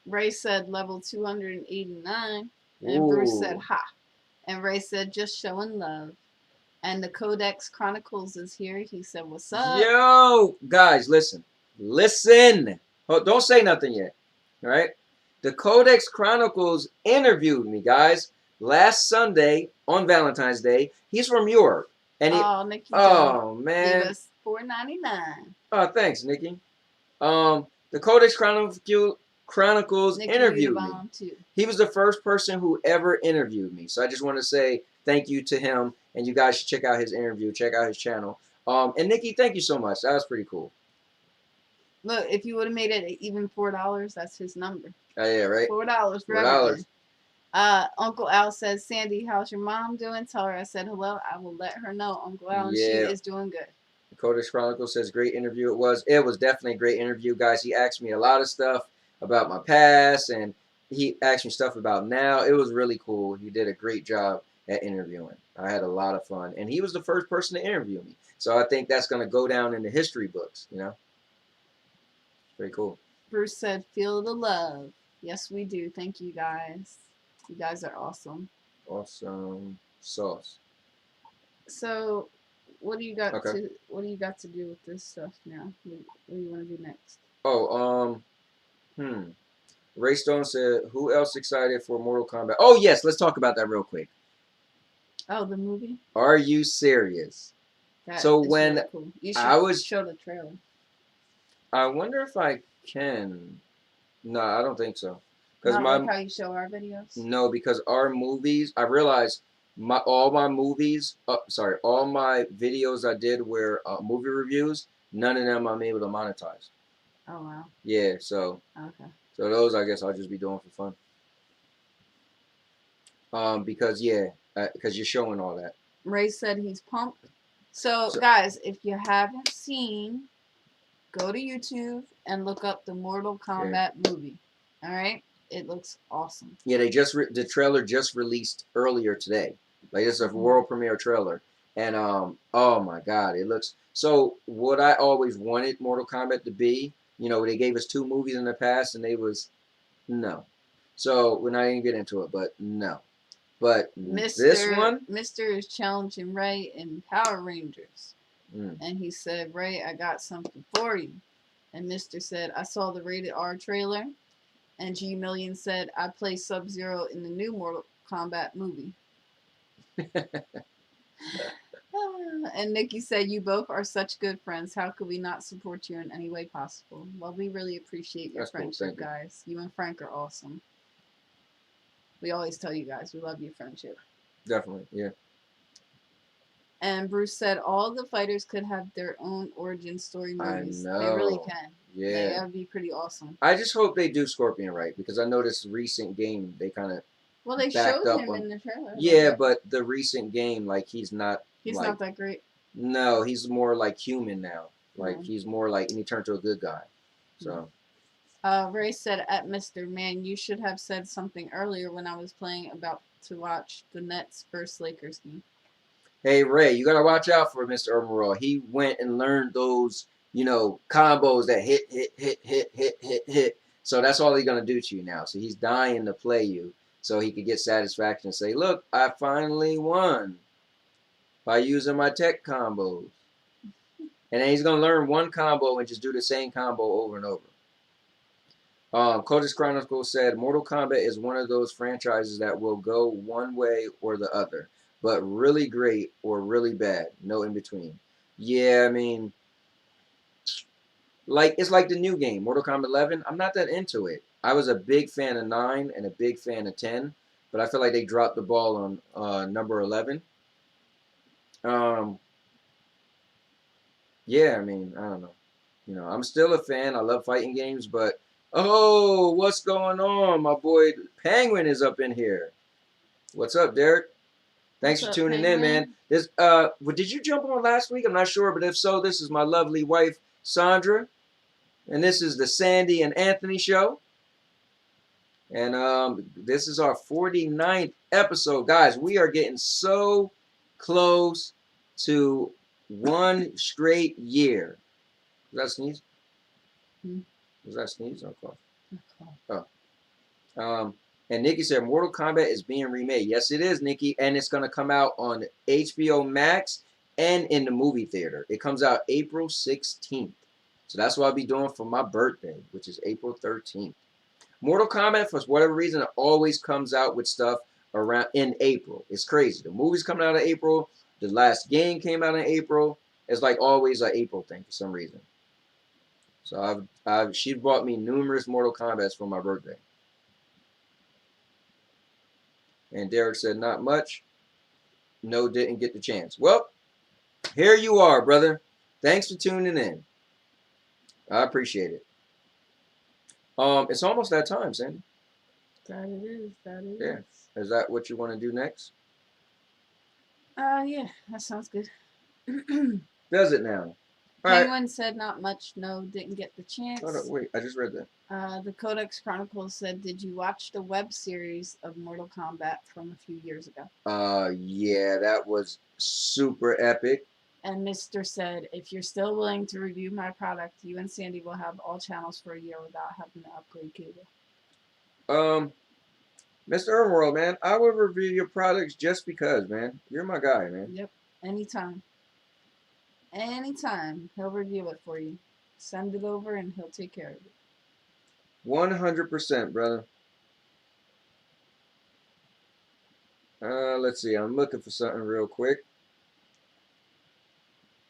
Ray said level 289. And Ooh. Bruce said, ha. And Ray said, just showing love. And the Codex Chronicles is here. He said, what's up? Yo, guys, listen. Oh, don't say nothing yet. All right? The Codex Chronicles interviewed me, guys, last Sunday on Valentine's Day. He's from Europe. And Nikki. Oh, man. It was $4.99. Oh, thanks, Nikki. The Codex Chronicles Nikki interviewed me. Too. He was the first person who ever interviewed me. So I just want to say thank you to him. And you guys should check out his interview. Check out his channel. And Nikki, thank you so much. That was pretty cool. Look, if you would have made it even $4, that's his number. Oh, yeah, right? $4 for everything. Uncle Al says, Sandy, how's your mom doing? Tell her I said hello. I will let her know, Uncle Al, and she is doing good. The Codex Chronicles says, great interview. It was definitely a great interview, guys. He asked me a lot of stuff about my past, and he asked me stuff about now. It was really cool. He did a great job at interviewing. I had a lot of fun. And he was the first person to interview me. So I think that's going to go down in the history books, Pretty cool. Bruce said, feel the love. Yes, we do. Thank you, guys. You guys are awesome. Awesome sauce. So, what do you got to do with this stuff now? What do you want to do next? Oh, Ray Stone said, who else excited for Mortal Kombat? Oh, yes. Let's talk about that real quick. Oh, the movie? Are you serious? So when really cool. You should show the trailer. I wonder if I can. No, I don't think so. Not like how you show our videos? No, because our movies, I realized all my videos I did were movie reviews. None of them I'm able to monetize. Oh, wow. Yeah, so. Okay. So those, I guess, I'll just be doing for fun. Because you're showing all that. Ray said he's pumped. So, guys, if you haven't seen, go to YouTube and look up the Mortal Kombat movie. All right? It looks awesome. Yeah, the trailer just released earlier today. Like, it's a world premiere trailer. And, oh my God, it looks... So, what I always wanted Mortal Kombat to be, they gave us 2 movies in the past, and they was... No. So, we're not even get into it, but no. But this one... Mr. is challenging Ray in Power Rangers. And he said, Ray, I got something for you. And Mr. said, I saw the rated R trailer. And G Million said, I play Sub-Zero in the new Mortal Kombat movie. And Nikki said, you both are such good friends. How could we not support you in any way possible? Well, we really appreciate your friendship, guys. You and Frank are awesome. We always tell you guys, we love your friendship. Definitely, yeah. And Bruce said all the fighters could have their own origin story movies. I know. They really can. Yeah. That would be pretty awesome. I just hope they do Scorpion right, because I know this recent game, they kind of they showed him in the trailer. Yeah, but the recent game, like, he's not not that great. No, he's more like human now. Like, he's more like, and he turned to a good guy. So. Ray said, at Mr. Man, you should have said something earlier when I was playing about to watch the Nets versus Lakers game. Hey, Ray, you got to watch out for Mr. Overall. He went and learned those, combos that hit. So that's all he's going to do to you now. So he's dying to play you so he could get satisfaction and say, look, I finally won by using my tech combos. And then he's going to learn one combo and just do the same combo over and over. Codex Chronicles said, Mortal Kombat is one of those franchises that will go one way or the other, but really great or really bad, no in between. Yeah, I mean, it's like the new game, Mortal Kombat 11. I'm not that into it. I was a big fan of 9 and a big fan of 10, but I feel like they dropped the ball on number 11. Yeah, I mean, I don't know. I'm still a fan. I love fighting games, but oh, what's going on? My boy Penguin is up in here. What's up, Derek? Thanks for tuning in, man. This did you jump on last week? I'm not sure, but if so, this is my lovely wife, Sandra. And this is the Sandy and Anthony show. And this is our 49th episode. Guys, we are getting so close to one straight year. Was that a sneeze? Was that a sneeze or a cough? Oh. And Nikki said Mortal Kombat is being remade. Yes, it is, Nikki. And it's going to come out on HBO Max and in the movie theater. It comes out April 16th. So that's what I'll be doing for my birthday, which is April 13th. Mortal Kombat, for whatever reason, it always comes out with stuff around in April. It's crazy. The movie's coming out in April. The last game came out in April. It's like always an April thing for some reason. So she bought me numerous Mortal Kombats for my birthday. And Derek said, not much. No, didn't get the chance. Well, here you are, brother. Thanks for tuning in. I appreciate it. It's almost that time, Sandy. That it is. Yeah. Is that what you want to do next? Yeah, that sounds good. Does it now? Penguin said not much. No, didn't get the chance. Hold on, wait, I just read that. The Codex Chronicles said, did you watch the web series of Mortal Kombat from a few years ago? Yeah, that was super epic. And Mr. said, if you're still willing to review my product, you and Sandy will have all channels for a year without having to upgrade cable. Mr. Ermworld, man, I will review your products just because, man. You're my guy, man. Yep, anytime. Anytime, he'll review it for you. Send it over and he'll take care of it. 100%, brother. Let's see. I'm looking for something real quick.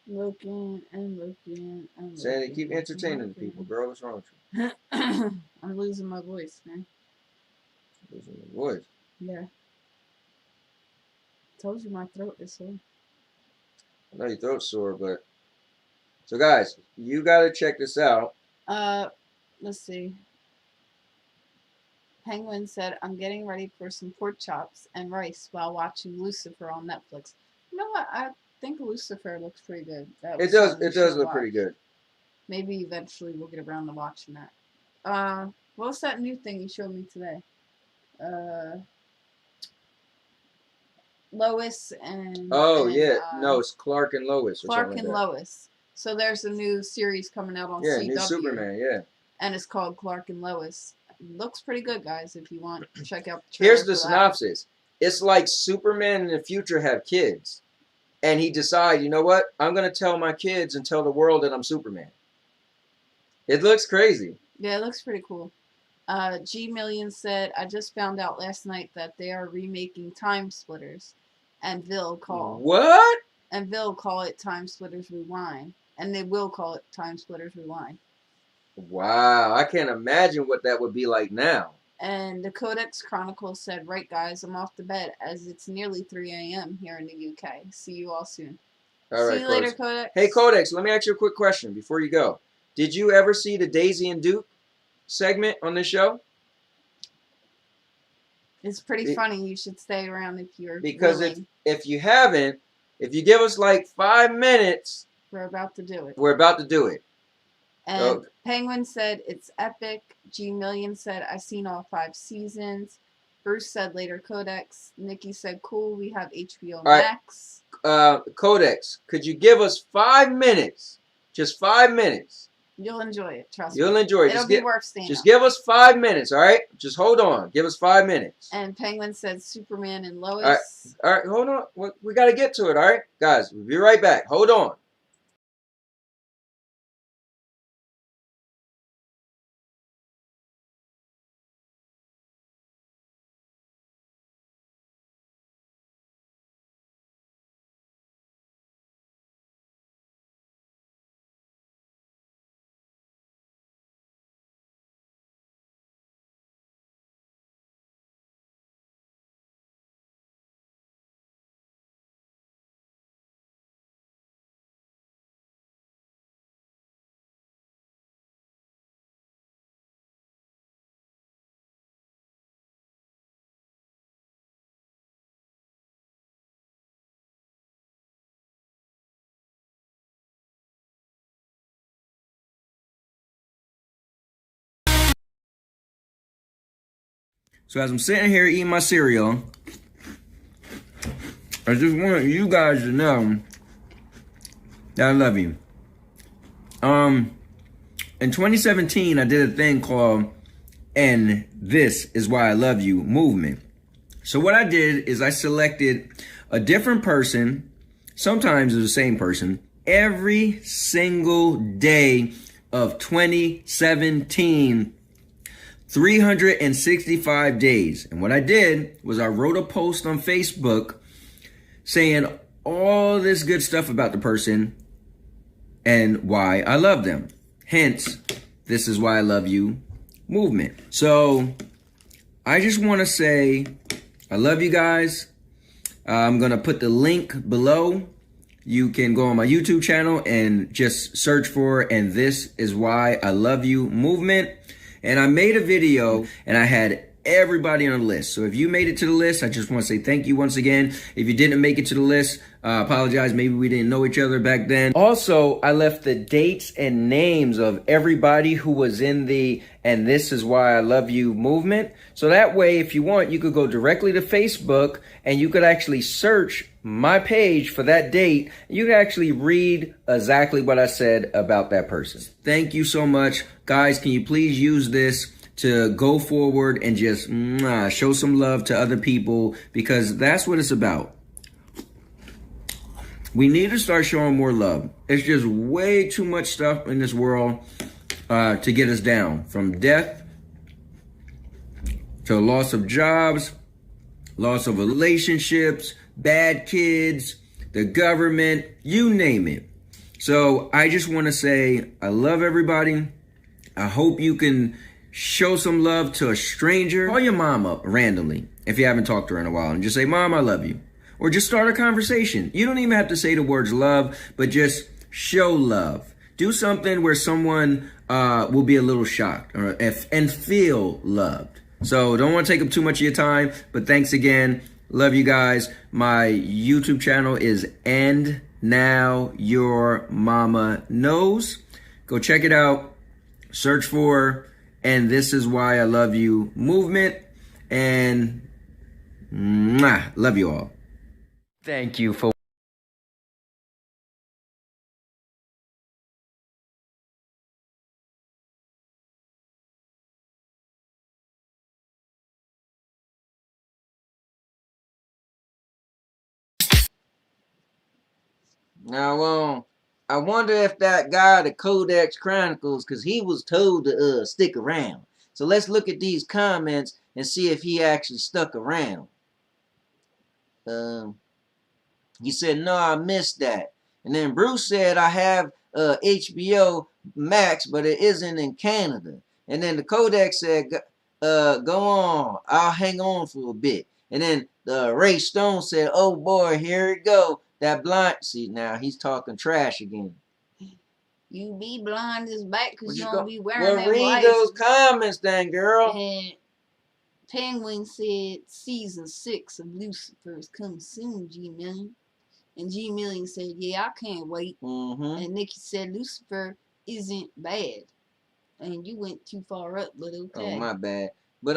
Looking and looking and looking. Sandy, keep entertaining the people, girl. What's wrong with you? I'm losing my voice, man. Losing your voice? Yeah. Told you my throat is sore. I know your throat's sore, but... So, guys, you got to check this out. Let's see. Penguin said, I'm getting ready for some pork chops and rice while watching Lucifer on Netflix. You know what? I think Lucifer looks pretty good. It does look pretty good. Maybe eventually we'll get around to watching that. What's that new thing you showed me today? Lois and... Oh, yeah. No, it's Clark and Lois. Clark and Lois. So there's a new series coming out on CW. Yeah, new Superman, yeah. And it's called Clark and Lois. It looks pretty good, guys, if you want to check out the trailer. Here's the synopsis. It's like Superman in the future have kids. and he decides, you know what? I'm going to tell my kids and tell the world that I'm Superman. It looks crazy. Yeah, it looks pretty cool. G Million said, I just found out last night that they are remaking Time Splitters, and they'll call What? And they'll call it Time Splitters Rewind, and they will call it Time Splitters Rewind. Wow, I can't imagine what that would be like now. And the Codex Chronicle said, right guys, I'm off to bed as it's nearly 3 a.m. here in the UK. See you all soon. All right, See you later, Codex. Hey, Codex, let me ask you a quick question before you go. Did you ever see the Daisy and Duke segment on this show? It's pretty funny. You should stay around if you're Because willing. if you haven't, if you give us like 5 minutes, We're about to do it. we're about to do it. And Penguin said, it's epic. G Million said, I've seen all 5 seasons. Bruce said, later, Codex. Nikki said, cool, we have HBO Max. Codex, could you give us 5 minutes? Just 5 minutes. You'll enjoy it, trust me. You'll enjoy it. It'll be worth staying Just up. give us 5 minutes, all right? Just hold on. Give us 5 minutes. And Penguin said, Superman and Lois. All right, hold on. We got to get to it, all right? Guys, we'll be right back. Hold on. So as I'm sitting here eating my cereal, I just want you guys to know that I love you. In 2017, I did a thing called "And This Is Why I Love You" movement. So what I did is I selected a different person, sometimes it's the same person, every single day of 2017. 365 days. And what I did was I wrote a post on Facebook saying all this good stuff about the person and why I love them. Hence, This Is Why I Love You movement. So I just want to say I love you guys. I'm going to put the link below. You can go on my YouTube channel and just search for "And This Is Why I Love You" movement. And I made a video and I had everybody on the list. So if you made it to the list, I just want to say thank you once again. If you didn't make it to the list, apologize. Maybe we didn't know each other back then. Also, I left the dates and names of everybody who was in the "And This Is Why I Love You" movement. So that way, if you want, you could go directly to Facebook and you could actually search my page for that date. You can actually read exactly what I said about that person. Thank you so much. Guys, can you please use this to go forward and just show some love to other people, because that's what it's about. We need to start showing more love. It's just way too much stuff in this world to get us down, from death to loss of jobs, loss of relationships, bad kids, the government, you name it. So I just want to say I love everybody. I hope you can show some love to a stranger. Call your mom up randomly if you haven't talked to her in a while and just say, "Mom, I love you." Or just start a conversation. You don't even have to say the words love, but just show love. Do something where someone will be a little shocked and feel loved. So don't want to take up too much of your time, but thanks again. Love you guys. My YouTube channel is And Now Your Mama Knows. Go check it out. Search for "And This Is Why I Love You" movement. And love you all. Thank you for Now, I wonder if that guy, the Codex Chronicles, because he was told to stick around. So let's look at these comments and see if he actually stuck around. He said, no, I missed that. And then Bruce said, I have HBO Max, but it isn't in Canada. And then the Codex said, go on, I'll hang on for a bit. And then Ray Stone said, oh boy, here it go. That blind, see now he's talking trash again. You be blind as back because you don't be wearing well, them read glasses. those comments then, girl. And Penguin said season 6 of Lucifer is coming soon, G-Million. And G-Million said, yeah, I can't wait. And Nikki said Lucifer isn't bad. And you went too far up, but okay. Oh, my bad. But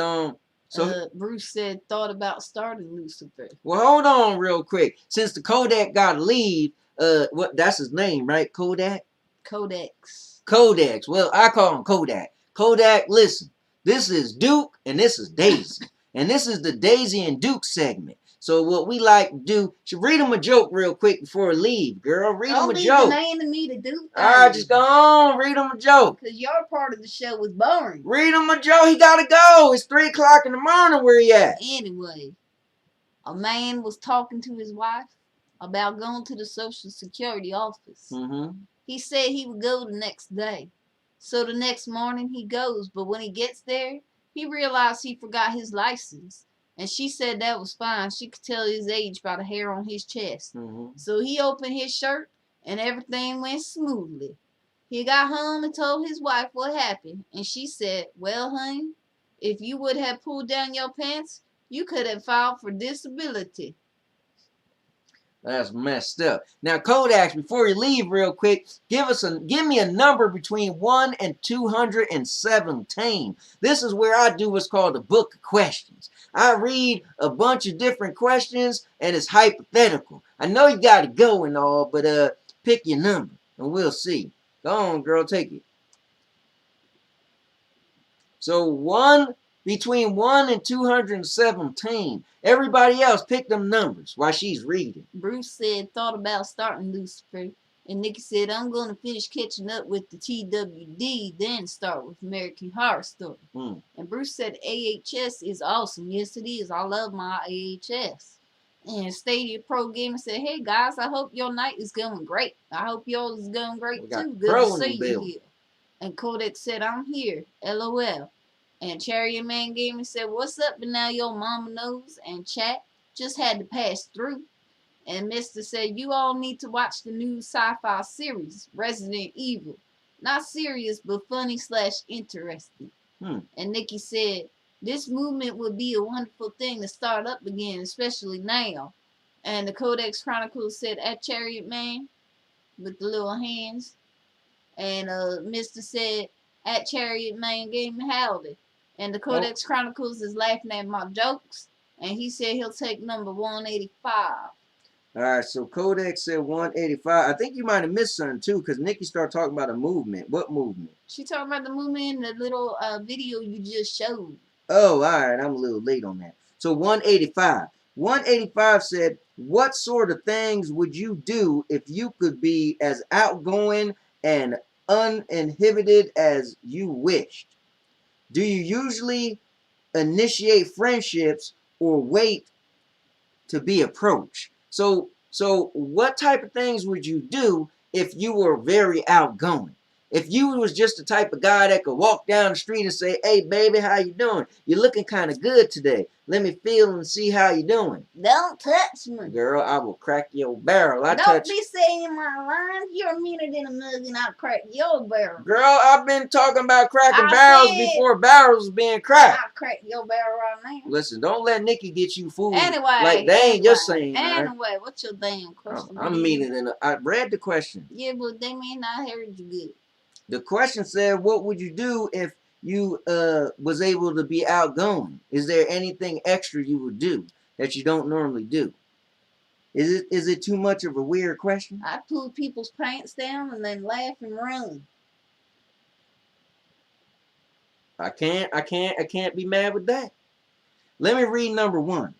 so Bruce said thought about starting Lucifer. Well, hold on real quick. Since the Kodak got to leave, what that's his name, right? Kodak? Codex. Codex. Well, I call him Kodak. Kodak, listen. This is Duke and this is Daisy. And this is the Daisy and Duke segment. So what we like to do, should read them a joke real quick before we leave, girl. Read them a joke. Don't leave the me to do. Alright, just go on. Read them a joke. Because your part of the show was boring. Read him a joke. He gotta go. It's 3 o'clock in the morning. Where he at? Anyway, a man was talking to his wife about going to the Social Security office. He said he would go the next day. So the next morning he goes, but when he gets there, he realized he forgot his license. And she said that was fine. She could tell his age by the hair on his chest. So he opened his shirt and everything went smoothly. He got home and told his wife what happened. And she said, well, honey, if you would have pulled down your pants, you could have filed for disability. That's messed up. Now, Kodak, before you leave real quick, give me a number between 1 and 217. This is where I do what's called a book of questions. I read a bunch of different questions, and it's hypothetical. I know you got to go and all, but pick your number, and we'll see. Go on, girl, take it. So between 1 and 217. Everybody else pick them numbers while she's reading. Bruce said thought about starting Lucifer. And Nikki said, I'm going to finish catching up with the TWD, then start with American Horror Story. And Bruce said AHS is awesome. Yes, it is. I love my AHS. And Stadia Pro Gamer said, hey, guys, I hope your night is going great. I hope yours is going great, too. Good to see you here. And Kodak said, I'm here. LOL. And Chariot Man Gaming said, what's up? And now your mama knows. And chat just had to pass through. And Mr. said, you all need to watch the new sci-fi series, Resident Evil. Not serious, but funny / interesting. And Nikki said, this movement would be a wonderful thing to start up again, especially now. And the Codex Chronicles said, at Chariot Man, with the little hands. And Mr. said, at Chariot Man Gaming, howdy. And the Codex Chronicles is laughing at my jokes. And he said he'll take number 185. All right, so Kodak said 185. I think you might have missed something, too, because Nikki started talking about a movement. What movement? She talking about the movement in the little video you just showed. Oh, all right. I'm a little late on that. So 185. 185 said, what sort of things would you do if you could be as outgoing and uninhibited as you wished? Do you usually initiate friendships or wait to be approached? So what type of things would you do if you were very outgoing? If you was just the type of guy that could walk down the street and say, hey, baby, how you doing? You're looking kind of good today. Let me feel and see how you doing. Don't touch me. Girl, I will crack your barrel. Don't be saying my lines. You're meaner than a mug and I'll crack your barrel. Girl, I've been talking about cracking barrels before barrels was being cracked. I'll crack your barrel right now. Listen, don't let Nikki get you fooled. Anyway. Like they ain't just saying. Anyway, what's your damn question? I'm meaning it. I read the question. Yeah, but they may not heard you good. The question said, what would you do if you was able to be outgoing? Is there anything extra you would do that you don't normally do? Is it too much of a weird question? I pull people's pants down and then laugh and run. I can't be mad with that. Let me read number 1.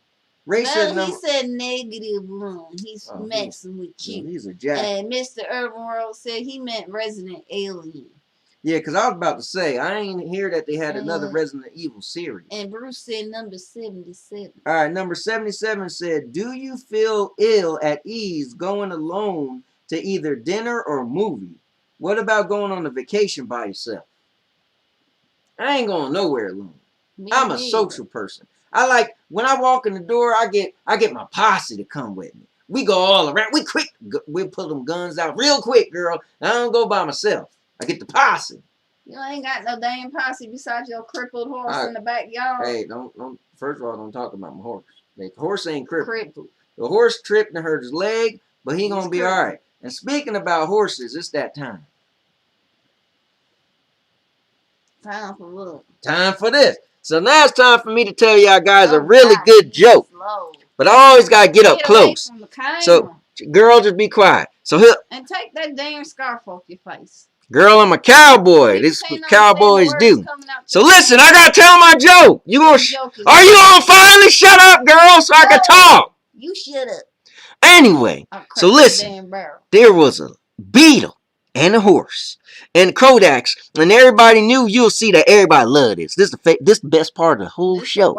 Ray said Well, he number. said -1. He's Oh, messing with you. He's a jack. And Mr. Urban World said he meant Resident Alien. Yeah, because I was about to say, I ain't hear that they had another Resident Evil series. And Bruce said number 77. All right, number 77 said, do you feel ill at ease going alone to either dinner or movie? What about going on a vacation by yourself? I ain't going nowhere alone. I'm a social person. I like, when I walk in the door, I get my posse to come with me. We go all around. We pull them guns out real quick, girl. I don't go by myself. I get the posse. You ain't got no damn posse besides your crippled horse in the backyard. Hey, don't. First of all, don't talk about my horse. The horse ain't crippled. Crippled. The horse tripped and hurt his leg, but he's gonna be all right. And speaking about horses, it's that time. Time for what? Time for this. So now it's time for me to tell y'all guys a really good joke. But I always gotta get up close. So, girl, just be quiet. So here. And take that damn scarf off your face. Girl, I'm a cowboy. This is what cowboys do. So listen, I gotta tell my joke. You gonna? Are you gonna finally shut up, girl, so I can talk? You shut up. Anyway, so listen. There was a beetle and a horse and Kodaks, and everybody knew. You'll see that everybody loved this. This the best part of the whole show.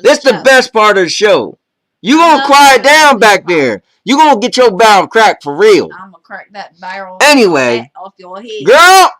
This the best part of the show. You gonna quiet down back there. You gonna get your barrel cracked for real. I'm gonna crack that barrel off your head. Girl!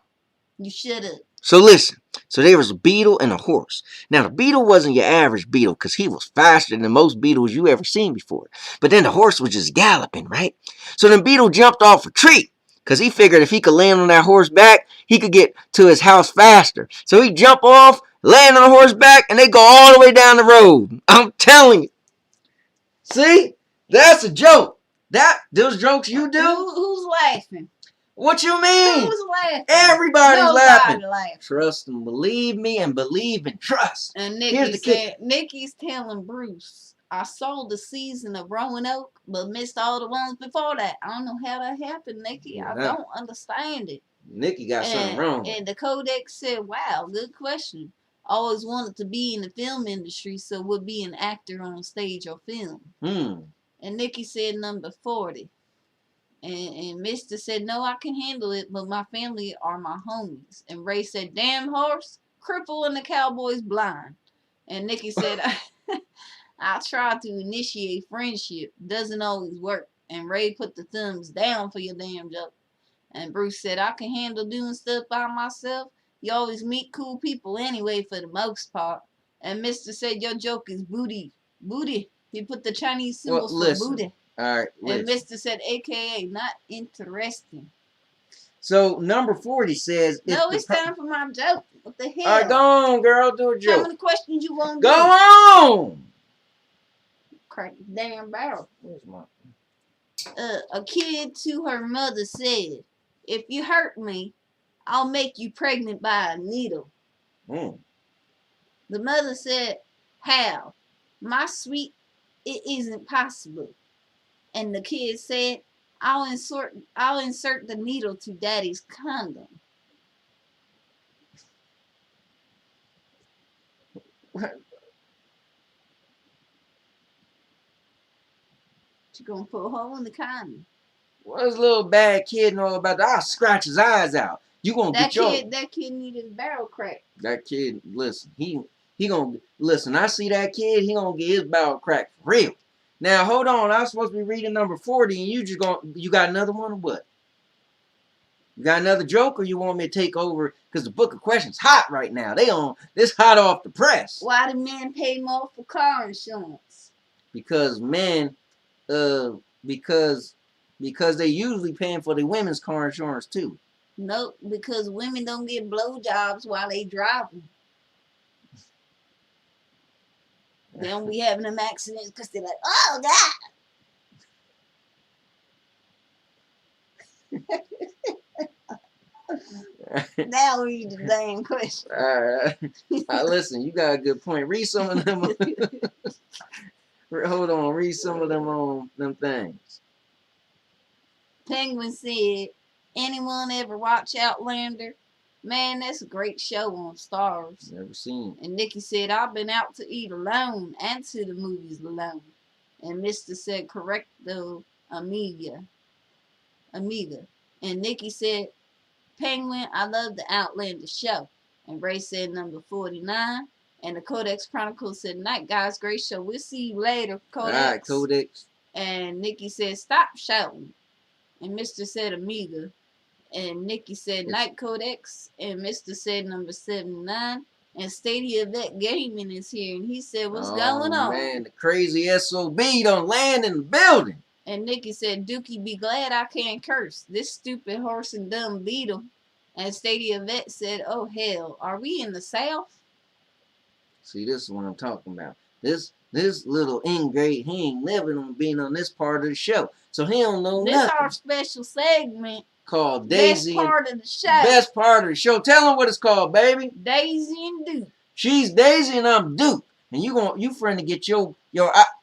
You should have. So listen. So there was a beetle and a horse. Now the beetle wasn't your average beetle because he was faster than most beetles you ever seen before. But then the horse was just galloping, right? So the beetle jumped off a tree because he figured if he could land on that horse back, he could get to his house faster. So he jumped off, land on the horse back, and they go all the way down the road. I'm telling you. See? That's a joke. Those jokes you do? Who's laughing? What you mean? Who's laughing? Everybody's laughing. Trust and believe me and believe and trust. And Nikki's telling Bruce, I sold the season of Roanoke, but missed all the ones before that. I don't know how that happened, Nikki. Yeah, I don't understand it. Nikki got something wrong. And the Codex said, wow, good question. Always wanted to be in the film industry, so would be an actor on stage or film. And Nikki said number 40. And Mr. said, no, I can handle it, but my family are my homies. And Ray said, damn horse, cripple and the cowboy's blind. And Nikki said, I try to initiate friendship. Doesn't always work. And Ray put the thumbs down for your damn joke. And Bruce said, I can handle doing stuff by myself. You always meet cool people anyway for the most part. And Mr. said, your joke is booty. Booty. He put the Chinese symbols for booty. All right, and Mr. said, AKA, not interesting. So, number 40 says... No, it's time for my joke. What the hell? All right, go on, girl. Do a joke. How many questions you want to Go on! Crack the damn barrel. Where's my... A kid to her mother said, if you hurt me, I'll make you pregnant by a needle. The mother said, how? My sweet, it isn't possible. And the kid said, I'll insert the needle to daddy's condom. What? You gonna put a hole in the condom? What does little bad kid know about that? I'll scratch his eyes out. You gonna get your... That kid needed his barrel cracked. That kid, listen, he gonna... Listen, I see that kid, he gonna get his barrel cracked for real. Now, hold on. I was supposed to be reading number 40, and you got another one or what? You got another joke, or you want me to take over? Because the book of questions hot right now. This hot off the press. Why do men pay more for car insurance? Because men, because they usually paying for their women's car insurance too. Nope, because women don't get blowjobs while they driving. They don't be having them accidents because they're like, oh, God. Now read the damn question. All right. Listen, you got a good point. Read some of them. Hold on. Read some of them things. Penguin said, anyone ever watch Outlander? Man, that's a great show on Stars. Never seen. And Nikki said, I've been out to eat alone and to the movies alone. And Mr. said, correcto, amiga. And Nikki said, Penguin, I love the Outlander show. And Ray said number 49. And the Codex Chronicles said, night, guys, great show. We'll see you later, Codex. All right, Codex. And Nikki said, stop shouting. And Mr. said, amiga. And Nikki said, night, Codex. And Mr. said number 79. And Stadia Vet Gaming is here. And he said, what's going on? Oh, man, the crazy SOB don't land in the building. And Nikki said, Dookie, be glad I can't curse. This stupid horse and dumb beetle. And Stadia Vet said, oh, hell, are we in the South? See, this is what I'm talking about. This little ingrate, he ain't living on being on this part of the show. So he don't know this nothing. This our special segment. Called Daisy. Best part of the show. Best part of the show. Tell him what it's called, baby. Daisy and Duke. She's Daisy and I'm Duke. And you finna get your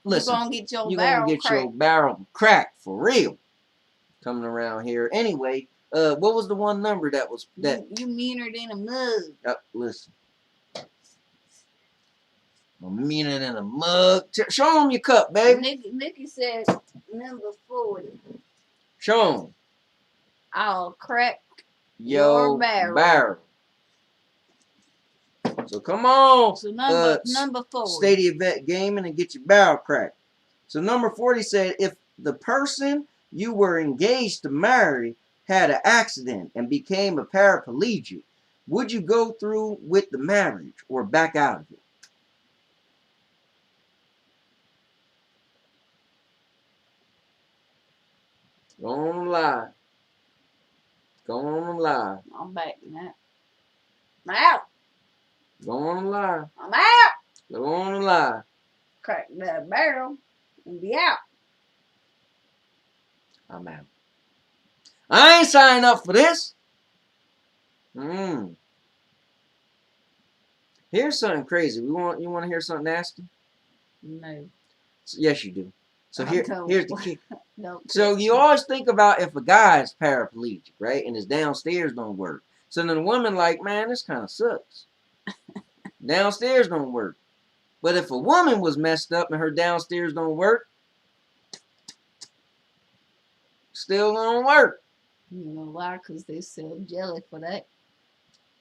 listen. You gonna get your barrel cracked for real. Coming around here. Anyway, what was the one number that was that? You meaner than a mug. Listen. I'm meaner than a mug. Show him your cup, baby. Nikki said number 40. Show him. I'll crack your barrel. So come on. So number 40. Stadia Vet Gaming and get your barrel cracked. So number 40 said, if the person you were engaged to marry had an accident and became a paraplegic, would you go through with the marriage or back out of it? Go on live. Go on live. I'm backing that. I'm out. Go on live. I'm out. Go on live. Crack that barrel and be out. I'm out. I ain't signing up for this. Here's something crazy. You want to hear something nasty? No. Yes, you do. So here's the key. No. So you always think about if a guy is paraplegic, right, and his downstairs don't work. So then the woman like, man, this kind of sucks. Downstairs don't work. But if a woman was messed up and her downstairs don't work, still don't work. You know why? Because they sell jelly for that.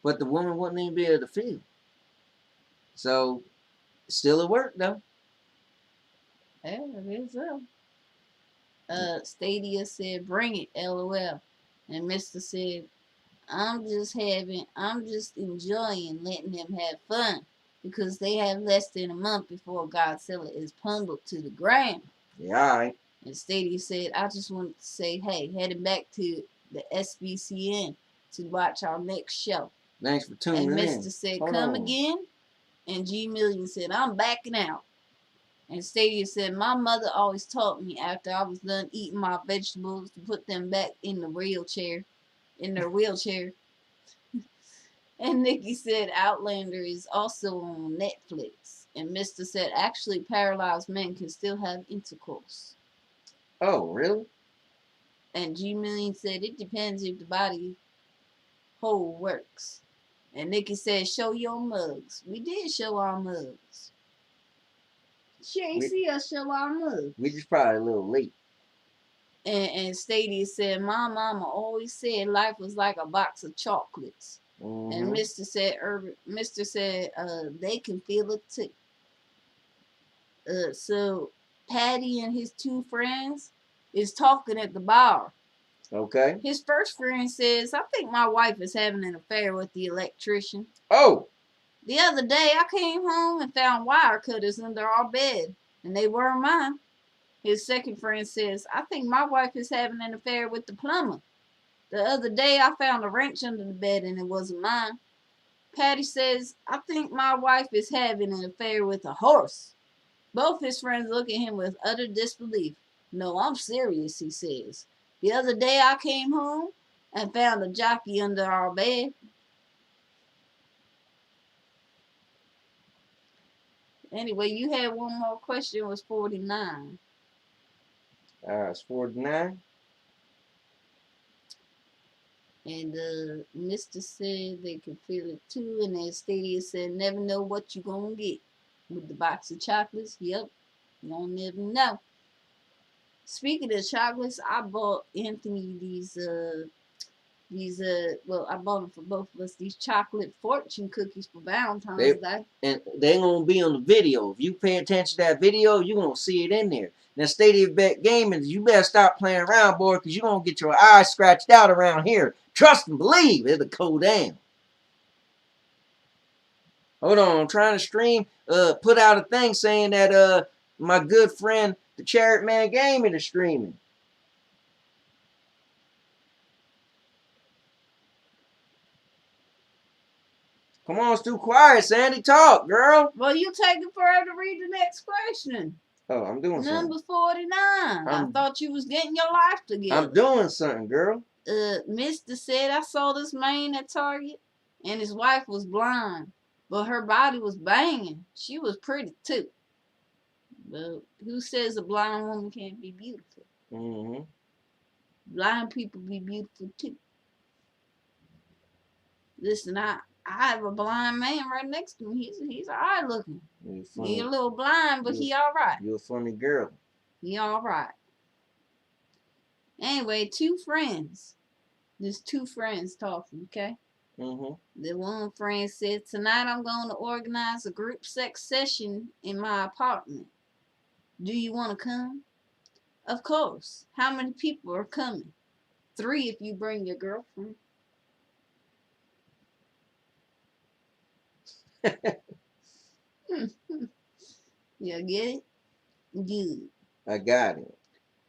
But the woman wouldn't even be able to feel. So, still at work though. Yeah, it is so. Stadia said, bring it, LOL. And Mr. said, I'm just enjoying letting them have fun because they have less than a month before Godzilla is pummeled to the ground. Yeah, all right. And Stadia said, I just wanted to say, hey, heading back to the SBCN to watch our next show. Thanks for tuning in. And Mr. said, come again. And G Million said, I'm backing out. And Stadia said, my mother always taught me after I was done eating my vegetables to put them back in their wheelchair. And Nikki said, Outlander is also on Netflix. And Mr. said, actually, paralyzed men can still have intercourse. Oh, really? And G Million said, it depends if the body hole works. And Nikki said, show your mugs. We did show our mugs. She ain't see us show our mugs. We just probably a little late. And Stadia said, my mama always said life was like a box of chocolates. And Mr. said, they can feel it too. So Patty and his two friends is talking at the bar. Okay. His first friend says, I think my wife is having an affair with the electrician. Oh. The other day, I came home and found wire cutters under our bed, and they weren't mine. His second friend says, I think my wife is having an affair with the plumber. The other day, I found a wrench under the bed, and it wasn't mine. Patty says, I think my wife is having an affair with a horse. Both his friends look at him with utter disbelief. No, I'm serious, he says. The other day, I came home and found a jockey under our bed. Anyway, you had one more question. It was 49. It's 49. And Mr. said they could feel it too. And then Stadia said, never know what you're going to get. With the box of chocolates, yep. You don't never know. Speaking of chocolates, I bought Anthony well, I bought them for both of us, these chocolate fortune cookies for Valentine's Day. And they gonna be on the video. If you pay attention to that video, you gonna see it in there. Now, Stadium Bet Gaming, you better stop playing around, boy, because you gonna get your eyes scratched out around here. Trust and believe, it'll go down. Hold on, I'm trying to stream. Put out a thing saying that my good friend, the Chariot Man Gaming, is streaming. Come on, it's too quiet, Sandy. Talk, girl. Well, you taking forever to read the next question. Oh, I'm doing something. Number 49. I thought you was getting your life together. I'm doing something, girl. Mister said, I saw this man at Target, and his wife was blind, but her body was banging. She was pretty, too. But who says a blind woman can't be beautiful? Mm-hmm. Blind people be beautiful, too. Listen, I have a blind man right next to me. He's all right looking. He a little blind, but he all right. You're a funny girl. He all right. Anyway, two friends. There's two friends talking, okay? Mm-hmm. The one friend said, tonight I'm going to organize a group sex session in my apartment. Do you want to come? Of course. How many people are coming? 3 if you bring your girlfriend. You get it? Good. I got it.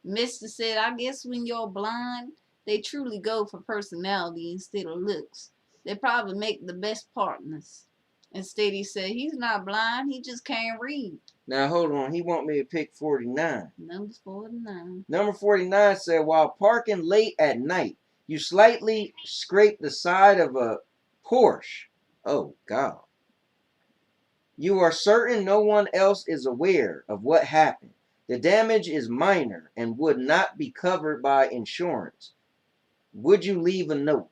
Mister said, I guess when you're blind, they truly go for personality instead of looks. They probably make the best partners. Instead, he said, he's not blind, he just can't read. Now, hold on. He want me to pick 49. Number 49. Number 49 said, while parking late at night, you slightly scrape the side of a Porsche. Oh, God. You are certain no one else is aware of what happened. The damage is minor and would not be covered by insurance. Would you leave a note?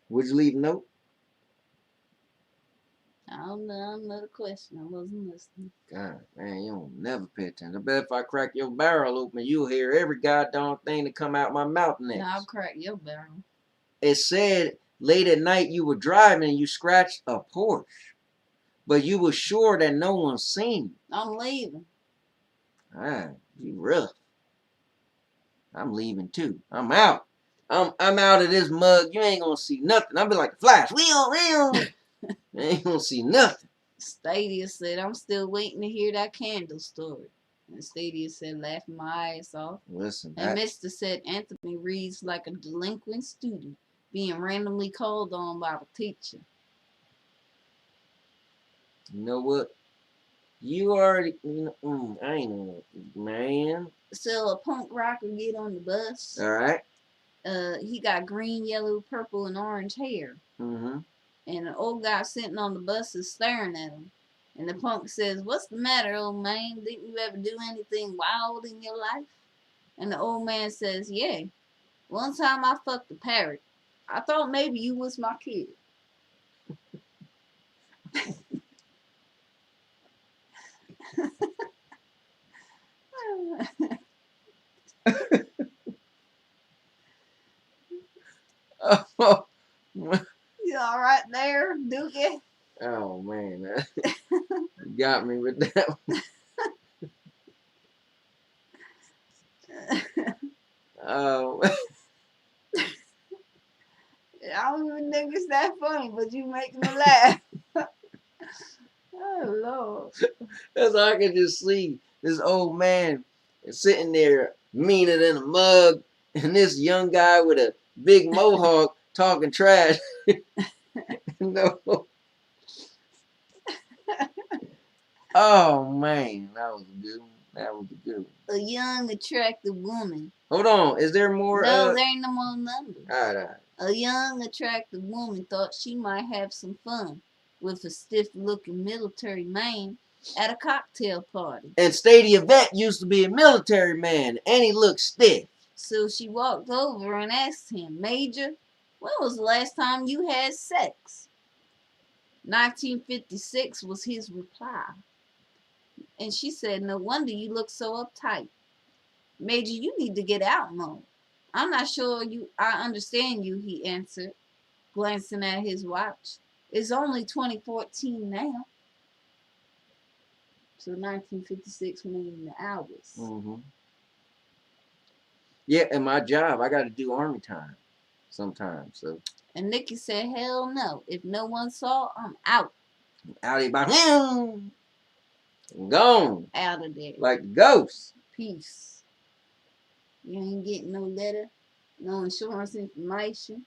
Would you leave a note? I don't know the question. I wasn't listening. God, man, you don't never pay attention. I bet if I crack your barrel open, you'll hear every goddamn thing that come out my mouth next. Now I'll crack your barrel. It said late at night you were driving and you scratched a Porsche. But you were sure that no one seen you. I'm leaving. Ah, you rough. I'm leaving too. I'm out. I'm out of this mug. You ain't gonna see nothing. I'll be like the Flash. You ain't gonna see nothing. Stadia said, I'm still waiting to hear that candle story. And Stadia said, laughing my ass off. Listen. And Mister said, Anthony reads like a delinquent student being randomly called on by the teacher. You know what? You already, I ain't know, man. So a punk rocker get on the bus. All right. He got green, yellow, purple, and orange hair. Mm-hmm. And an old guy sitting on the bus is staring at him. And the punk says, what's the matter, old man? Didn't you ever do anything wild in your life? And the old man says, yeah. One time I fucked a parrot. I thought maybe you was my kid. Oh, You all right there, Dookie? oh man, you got me with that one. Oh, I don't even think it's that funny, but you make me laugh. Oh, Lord. that's how I can just see this old man sitting there meaner than a mug, and this young guy with a big mohawk talking trash. No. Oh man, that was a good one. That was a good one. A young, attractive woman. Hold on, is there more? No, there ain't no more numbers. All right. A young, attractive woman thought she might have some fun with a stiff-looking military man at a cocktail party. And Stadia Vet used to be a military man, and he looked stiff. So she walked over and asked him, Major, when was the last time you had sex? 1956 was his reply. And she said, no wonder you look so uptight. Major, you need to get out more. I'm not sure I understand you, he answered, glancing at his watch. It's only 2014 now. So 1956 meaning the hours. Mm-hmm. Yeah, and my job, I got to do army time sometimes. So. And Nikki said, hell no. If no one saw, I'm out. Out of about him. Gone. Out of there. Like ghosts. Peace. You ain't getting no letter, no insurance information.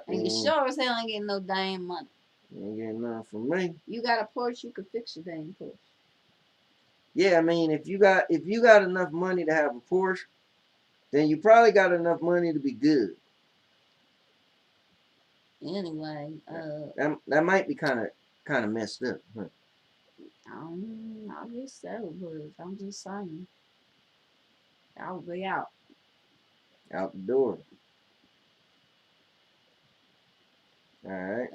And you sure as hell ain't getting no damn money. You ain't getting nothing from me. You got a Porsche, you can fix your damn Porsche. Yeah, I mean, if you got enough money to have a Porsche, then you probably got enough money to be good. Anyway, that might be kind of messed up. Huh? I guess so, but I'm just saying. I'll be out. Out the door. Alright.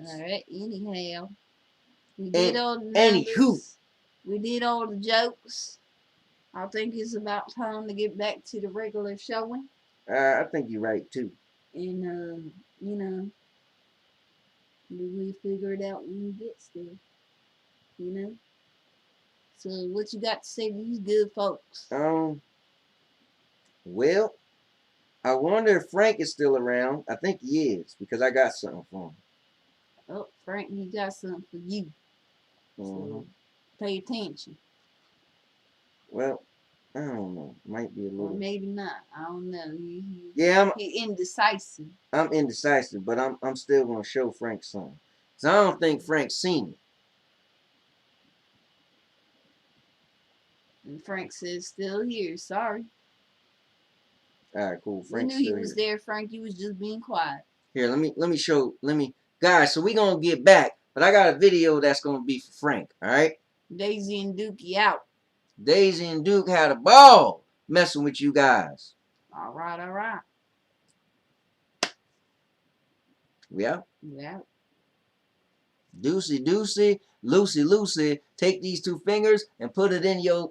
Anyhow. We did all the numbers. Anywho. We did all the jokes. I think it's about time to get back to the regular showing. I think you're right, too. And, you know, we figure it out when we get there. You know? So, what you got to say to these good folks? Well, I wonder if Frank is still around. I think he is, because I got something for him. Oh, Frank, he got something for you. So, pay attention. Well, I don't know. Might be a little. Or maybe not. I don't know. He's indecisive. I'm indecisive, but I'm still gonna show Frank something. Cause I don't think Frank's seen it. And Frank says, still here. Sorry. Alright, cool. Frank we knew he was there, Frank. You was just being quiet. Here, let me show. Guys, so we gonna get back, but I got a video that's gonna be for Frank. All right. Daisy and Dookie out. Daisy and Duke had a ball messing with you guys. All right. We out? We out. Deucey, Lucy, take these two fingers and put it in your